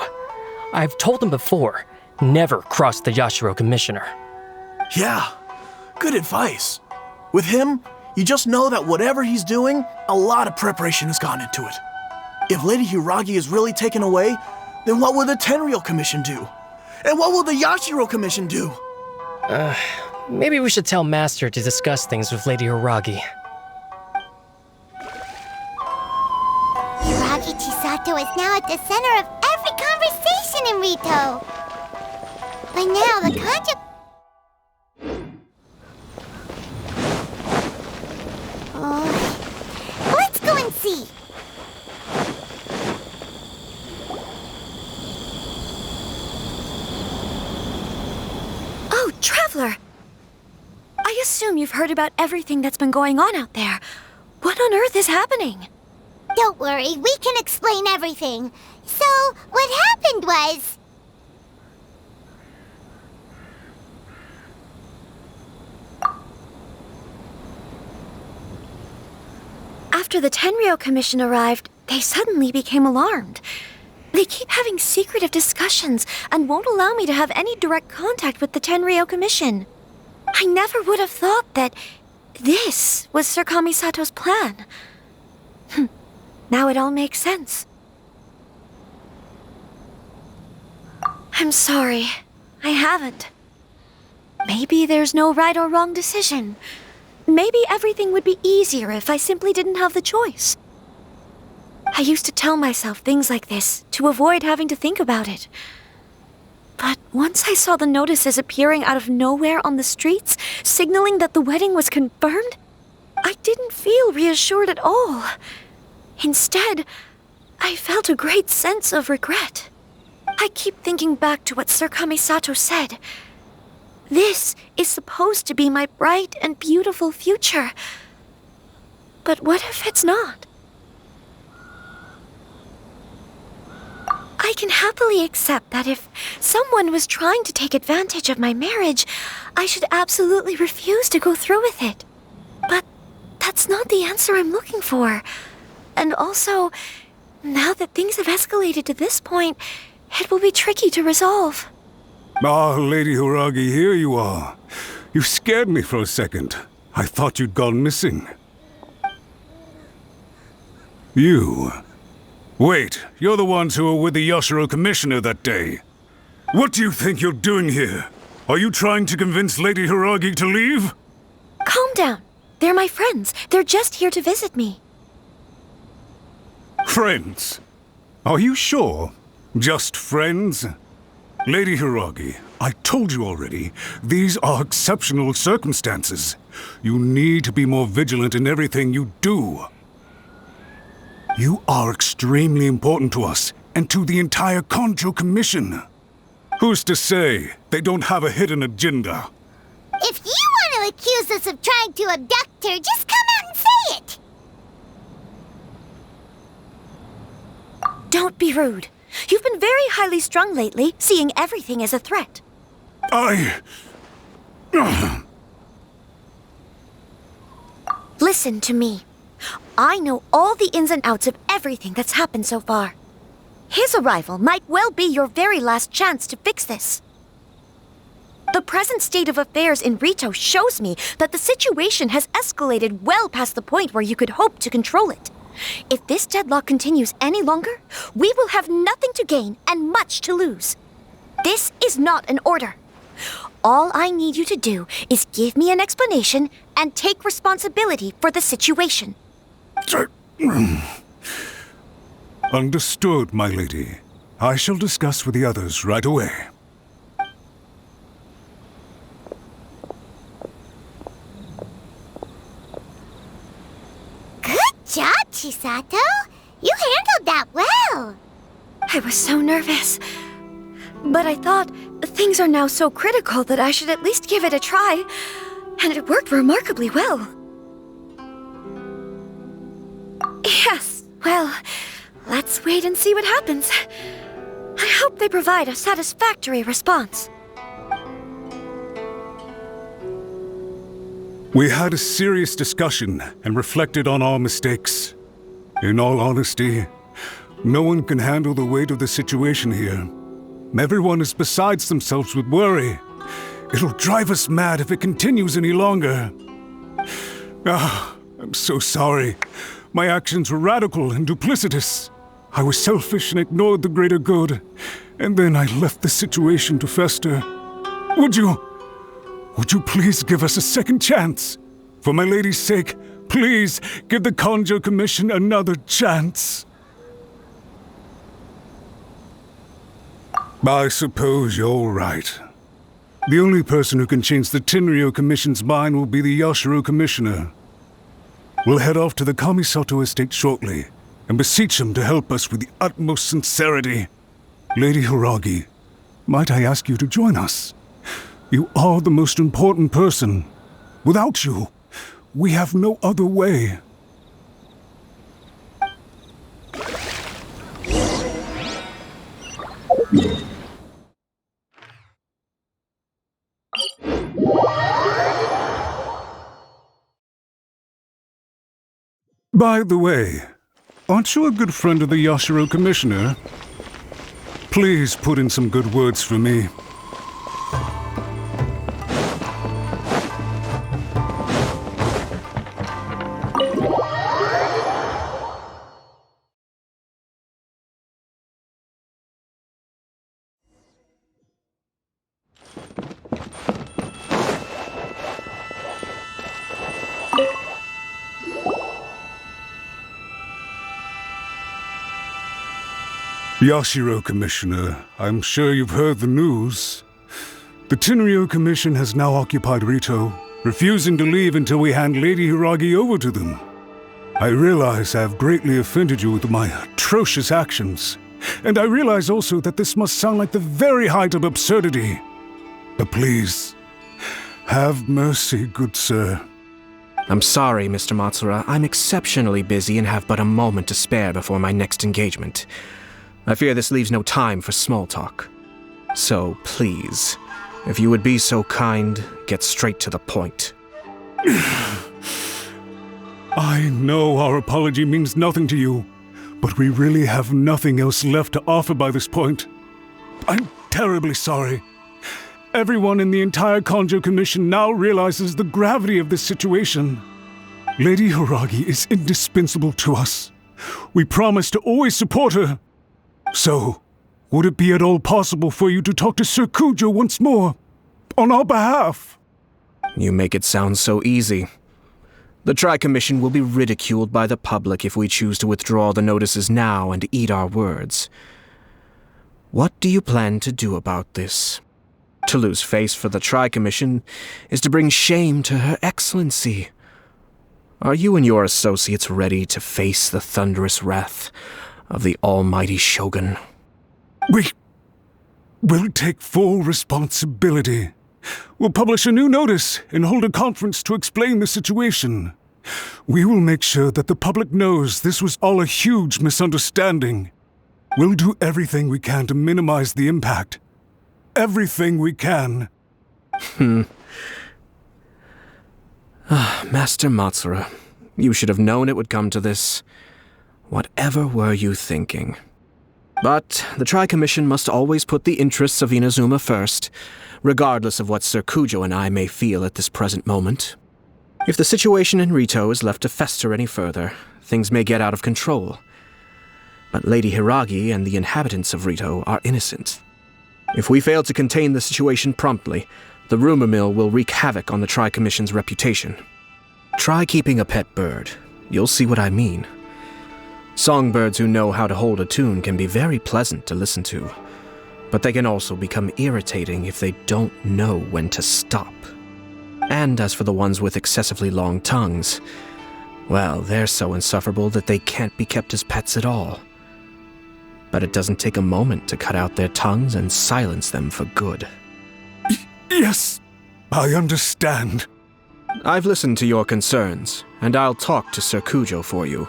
I've told him before, never cross the Yashiro Commissioner. Yeah, good advice. With him, you just know that whatever he's doing, a lot of preparation has gone into it. If Lady Hiragi is really taken away, then what will the Tenryou Commission do? And what will the Yashiro Commission do? Maybe we should tell Master to discuss things with Lady Hiragi. Hiragi Chisato is now at the center of every conversation in Rito. By now, the Kanjo... Let's go and see. Oh, Traveler! I assume you've heard about everything that's been going on out there. What on earth is happening? Don't worry, we can explain everything. So, what happened was... After the Tenryou Commission arrived, they suddenly became alarmed. They keep having secretive discussions and won't allow me to have any direct contact with the Tenryou Commission. I never would have thought that this was Sir Kamisato's plan. Now it all makes sense. I'm sorry. I haven't. Maybe there's no right or wrong decision. Maybe everything would be easier if I simply didn't have the choice. I used to tell myself things like this to avoid having to think about it. But once I saw the notices appearing out of nowhere on the streets, signaling that the wedding was confirmed, I didn't feel reassured at all. Instead, I felt a great sense of regret. I keep thinking back to what Sir Kamisato said. This is supposed to be my bright and beautiful future. But what if it's not? I can happily accept that if someone was trying to take advantage of my marriage, I should absolutely refuse to go through with it. But that's not the answer I'm looking for. And also, now that things have escalated to this point, it will be tricky to resolve. Ah, Lady Hiragi, here you are. You scared me for a second. I thought you'd gone missing. You... Wait, you're the ones who were with the Yashiro Commissioner that day. What do you think you're doing here? Are you trying to convince Lady Hiragi to leave? Calm down. They're my friends. They're just here to visit me. Friends? Are you sure? Just friends? Lady Hiragi, I told you already, these are exceptional circumstances. You need to be more vigilant in everything you do. You are extremely important to us and to the entire Kanjo Commission. Who's to say they don't have a hidden agenda? If you want to accuse us of trying to abduct her, just come out and say it! Don't be rude. You've been very highly strung lately, seeing everything as a threat. Listen to me. I know all the ins and outs of everything that's happened so far. His arrival might well be your very last chance to fix this. The present state of affairs in Rito shows me that the situation has escalated well past the point where you could hope to control it. If this deadlock continues any longer, we will have nothing to gain and much to lose. This is not an order. All I need you to do is give me an explanation and take responsibility for the situation. Understood, my lady. I shall discuss with the others right away. I was so nervous. But I thought things are now so critical that I should at least give it a try, and it worked remarkably well. Yes, well, let's wait and see what happens. I hope they provide a satisfactory response. We had a serious discussion and reflected on our mistakes. In all honesty, no one can handle the weight of the situation here. Everyone is besides themselves with worry. It'll drive us mad if it continues any longer. I'm so sorry. My actions were radical and duplicitous. I was selfish and ignored the greater good, and then I left the situation to fester. Would you please give us a second chance? For my lady's sake, please give the Conjo Commission another chance. I suppose you're right. The only person who can change the Tenryou Commission's mind will be the Yashiro Commissioner. We'll head off to the Kamisato estate shortly and beseech him to help us with the utmost sincerity. Lady Hiragi, might I ask you to join us? You are the most important person. Without you, we have no other way. By the way, aren't you a good friend of the Yashiro Commissioner? Please put in some good words for me. Yashiro Commissioner, I'm sure you've heard the news. The Tenryou Commission has now occupied Rito, refusing to leave until we hand Lady Hiragi over to them. I realize I have greatly offended you with my atrocious actions, and I realize also that this must sound like the very height of absurdity. But please, have mercy, good sir. I'm sorry, Mr. Matsura. I'm exceptionally busy and have but a moment to spare before my next engagement. I fear this leaves no time for small talk. So, please, if you would be so kind, get straight to the point. I know our apology means nothing to you, but we really have nothing else left to offer by this point. I'm terribly sorry. Everyone in the entire Conjo Commission now realizes the gravity of this situation. Lady Hiragi is indispensable to us. We promise to always support her. So, would it be at all possible for you to talk to Sir Kujo once more, on our behalf? You make it sound so easy. The Tri-Commission will be ridiculed by the public if we choose to withdraw the notices now and eat our words. What do you plan to do about this? To lose face for the Tri-Commission is to bring shame to Her Excellency. Are you and your associates ready to face the thunderous wrath of the almighty Shogun? We will take full responsibility. We'll publish a new notice and hold a conference to explain the situation. We will make sure that the public knows this was all a huge misunderstanding. We'll do everything we can to minimize the impact. Everything we can. Master Matsura, you should have known it would come to this. Whatever were you thinking? But the Tri-Commission must always put the interests of Inazuma first, regardless of what Sir Kujo and I may feel at this present moment. If the situation in Rito is left to fester any further, things may get out of control. But Lady Hiragi and the inhabitants of Rito are innocent. If we fail to contain the situation promptly, the rumor mill will wreak havoc on the Tri-Commission's reputation. Try keeping a pet bird. You'll see what I mean. Songbirds who know how to hold a tune can be very pleasant to listen to, but they can also become irritating if they don't know when to stop. And as for the ones with excessively long tongues, well, they're so insufferable that they can't be kept as pets at all. But it doesn't take a moment to cut out their tongues and silence them for good. Yes, I understand. I've listened to your concerns, and I'll talk to Sir Kujo for you.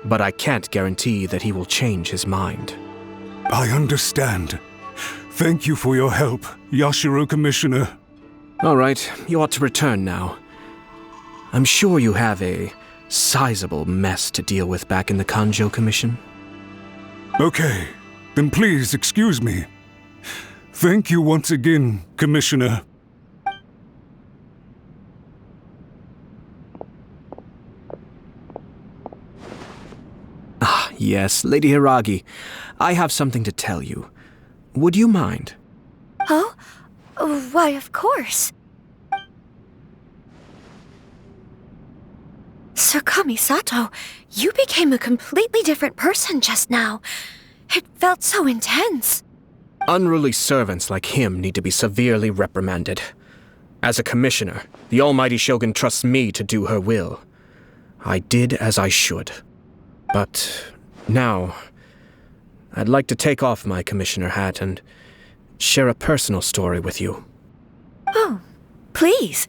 But I can't guarantee that he will change his mind. I understand. Thank you for your help, Yashiro Commissioner. All right, you ought to return now. I'm sure you have a sizable mess to deal with back in the Kanjo Commission. Okay, then please excuse me. Thank you once again, Commissioner. Ah, yes, Lady Hiragi. I have something to tell you. Would you mind? Oh? Why, of course. Sir Kamisato, you became a completely different person just now. It felt so intense. Unruly servants like him need to be severely reprimanded. As a commissioner, the Almighty Shogun trusts me to do her will. I did as I should. But now, I'd like to take off my commissioner hat and share a personal story with you. Oh, please.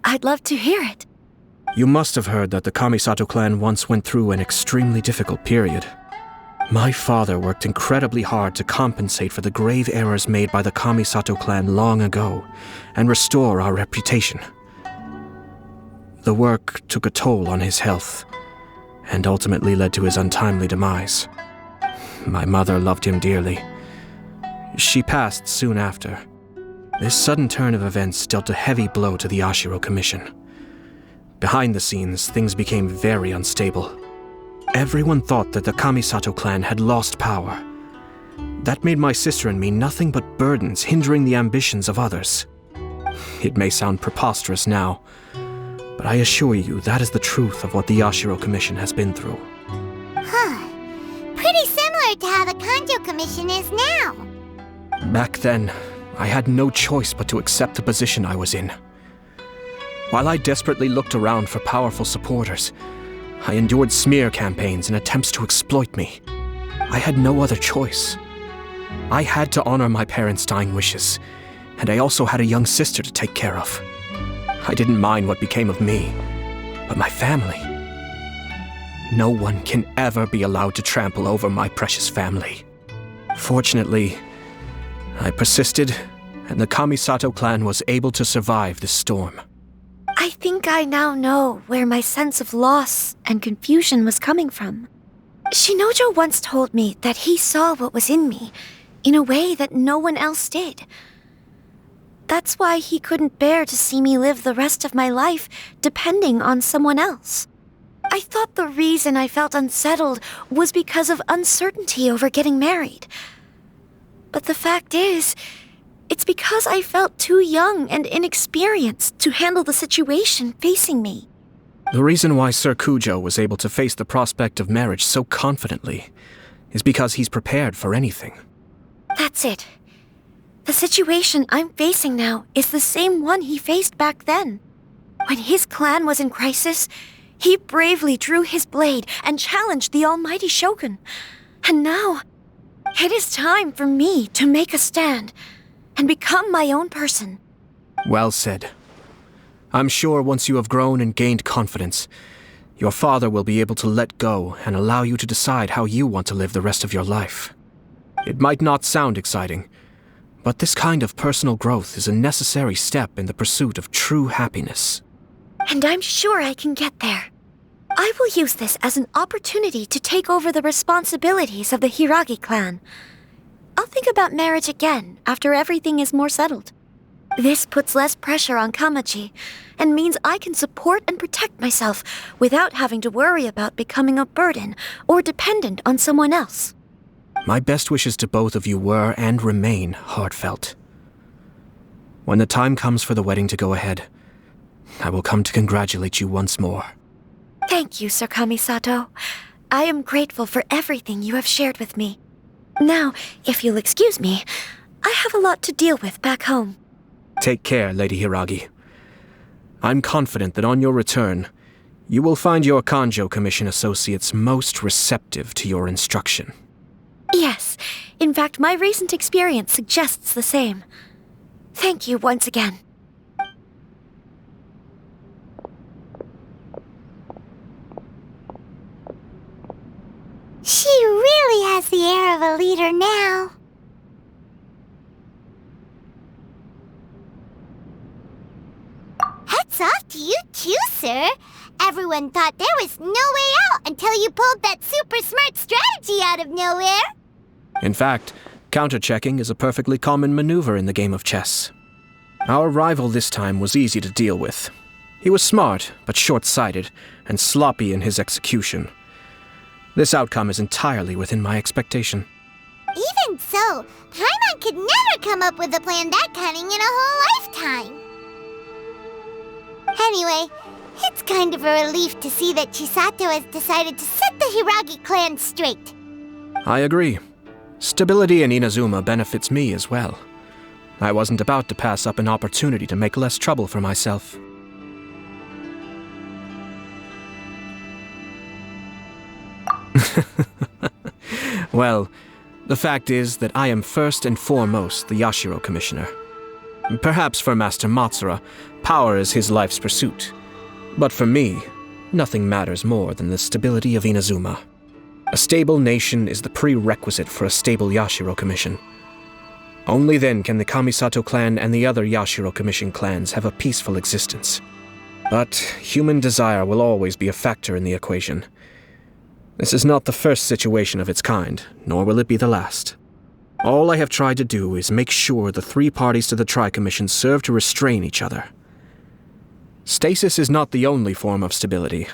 I'd love to hear it. You must have heard that the Kamisato clan once went through an extremely difficult period. My father worked incredibly hard to compensate for the grave errors made by the Kamisato clan long ago and restore our reputation. The work took a toll on his health and ultimately led to his untimely demise. My mother loved him dearly. She passed soon after. This sudden turn of events dealt a heavy blow to the Yashiro Commission. Behind the scenes, things became very unstable. Everyone thought that the Kamisato clan had lost power. That made my sister and me nothing but burdens hindering the ambitions of others. It may sound preposterous now, but I assure you that is the truth of what the Yashiro Commission has been through. Huh. Pretty similar to how the Kanjo Commission is now. Back then, I had no choice but to accept the position I was in. While I desperately looked around for powerful supporters, I endured smear campaigns and attempts to exploit me. I had no other choice. I had to honor my parents' dying wishes, and I also had a young sister to take care of. I didn't mind what became of me, but my family. No one can ever be allowed to trample over my precious family. Fortunately, I persisted, and the Kamisato clan was able to survive this storm. I think I now know where my sense of loss and confusion was coming from. Shinojo once told me that he saw what was in me in a way that no one else did. That's why he couldn't bear to see me live the rest of my life depending on someone else. I thought the reason I felt unsettled was because of uncertainty over getting married. But the fact is, it's because I felt too young and inexperienced to handle the situation facing me. The reason why Sir Kujo was able to face the prospect of marriage so confidently is because he's prepared for anything. That's it. The situation I'm facing now is the same one he faced back then. When his clan was in crisis, he bravely drew his blade and challenged the Almighty Shogun. And now, it is time for me to make a stand and become my own person. Well said. I'm sure once you have grown and gained confidence, your father will be able to let go and allow you to decide how you want to live the rest of your life. It might not sound exciting, but this kind of personal growth is a necessary step in the pursuit of true happiness. And I'm sure I can get there. I will use this as an opportunity to take over the responsibilities of the Hiragi clan. I'll think about marriage again after everything is more settled. This puts less pressure on Kamaji, and means I can support and protect myself without having to worry about becoming a burden or dependent on someone else. My best wishes to both of you were and remain heartfelt. When the time comes for the wedding to go ahead, I will come to congratulate you once more. Thank you, Sir Kamisato. I am grateful for everything you have shared with me. Now, if you'll excuse me, I have a lot to deal with back home. Take care, Lady Hiragi. I'm confident that on your return, you will find your Kanjo Commission associates most receptive to your instruction. Yes. In fact, my recent experience suggests the same. Thank you once again. She really has the air of a leader now. Hats off to you too, sir. Everyone thought there was no way out until you pulled that super smart strategy out of nowhere. In fact, counter-checking is a perfectly common maneuver in the game of chess. Our rival this time was easy to deal with. He was smart, but short-sighted, and sloppy in his execution. This outcome is entirely within my expectation. Even so, Paimon could never come up with a plan that cunning in a whole lifetime. Anyway, it's kind of a relief to see that Chisato has decided to set the Hiragi clan straight. I agree. Stability in Inazuma benefits me as well. I wasn't about to pass up an opportunity to make less trouble for myself. Well, the fact is that I am first and foremost the Yashiro Commissioner. Perhaps for Master Matsura, power is his life's pursuit. But for me, nothing matters more than the stability of Inazuma. A stable nation is the prerequisite for a stable Yashiro Commission. Only then can the Kamisato clan and the other Yashiro Commission clans have a peaceful existence. But human desire will always be a factor in the equation. This is not the first situation of its kind, nor will it be the last. All I have tried to do is make sure the three parties to the Tri-Commission serve to restrain each other. Stasis is not the only form of stability.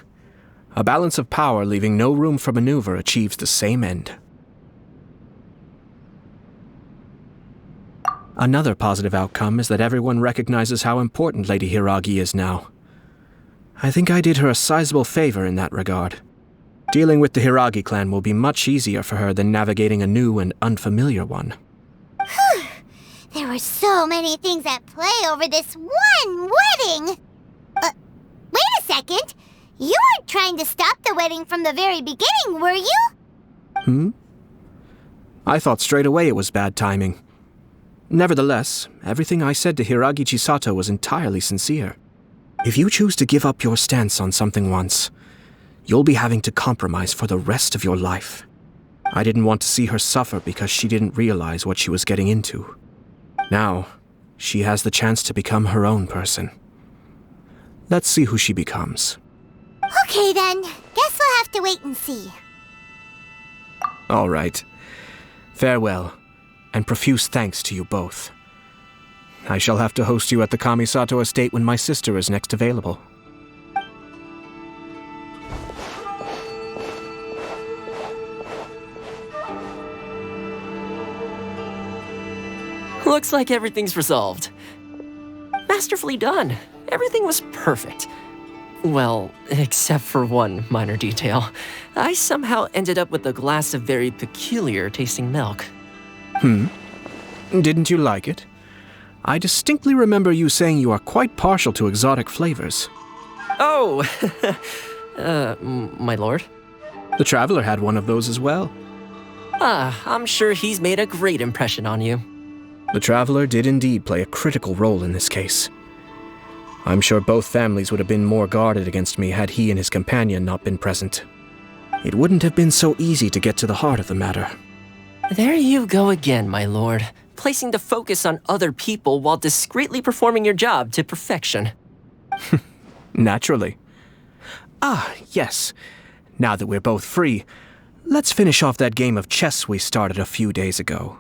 A balance of power leaving no room for maneuver achieves the same end. Another positive outcome is that everyone recognizes how important Lady Hiragi is now. I think I did her a sizable favor in that regard. Dealing with the Hiragi clan will be much easier for her than navigating a new and unfamiliar one. Whew. There were so many things at play over this one wedding! Wait a second! You weren't trying to stop the wedding from the very beginning, were you? I thought straight away it was bad timing. Nevertheless, everything I said to Hiragi Chisato was entirely sincere. If you choose to give up your stance on something once, you'll be having to compromise for the rest of your life. I didn't want to see her suffer because she didn't realize what she was getting into. Now, she has the chance to become her own person. Let's see who she becomes. Okay then, guess we'll have to wait and see. All right. Farewell, and profuse thanks to you both. I shall have to host you at the Kamisato estate when my sister is next available. Looks like everything's resolved. Masterfully done. Everything was perfect. Well, except for one minor detail. I somehow ended up with a glass of very peculiar tasting milk. Didn't you like it? I distinctly remember you saying you are quite partial to exotic flavors. Oh, my lord? The Traveler had one of those as well. I'm sure he's made a great impression on you. The Traveler did indeed play a critical role in this case. I'm sure both families would have been more guarded against me had he and his companion not been present. It wouldn't have been so easy to get to the heart of the matter. There you go again, my lord. Placing the focus on other people while discreetly performing your job to perfection. Naturally. Yes. Now that we're both free, let's finish off that game of chess we started a few days ago.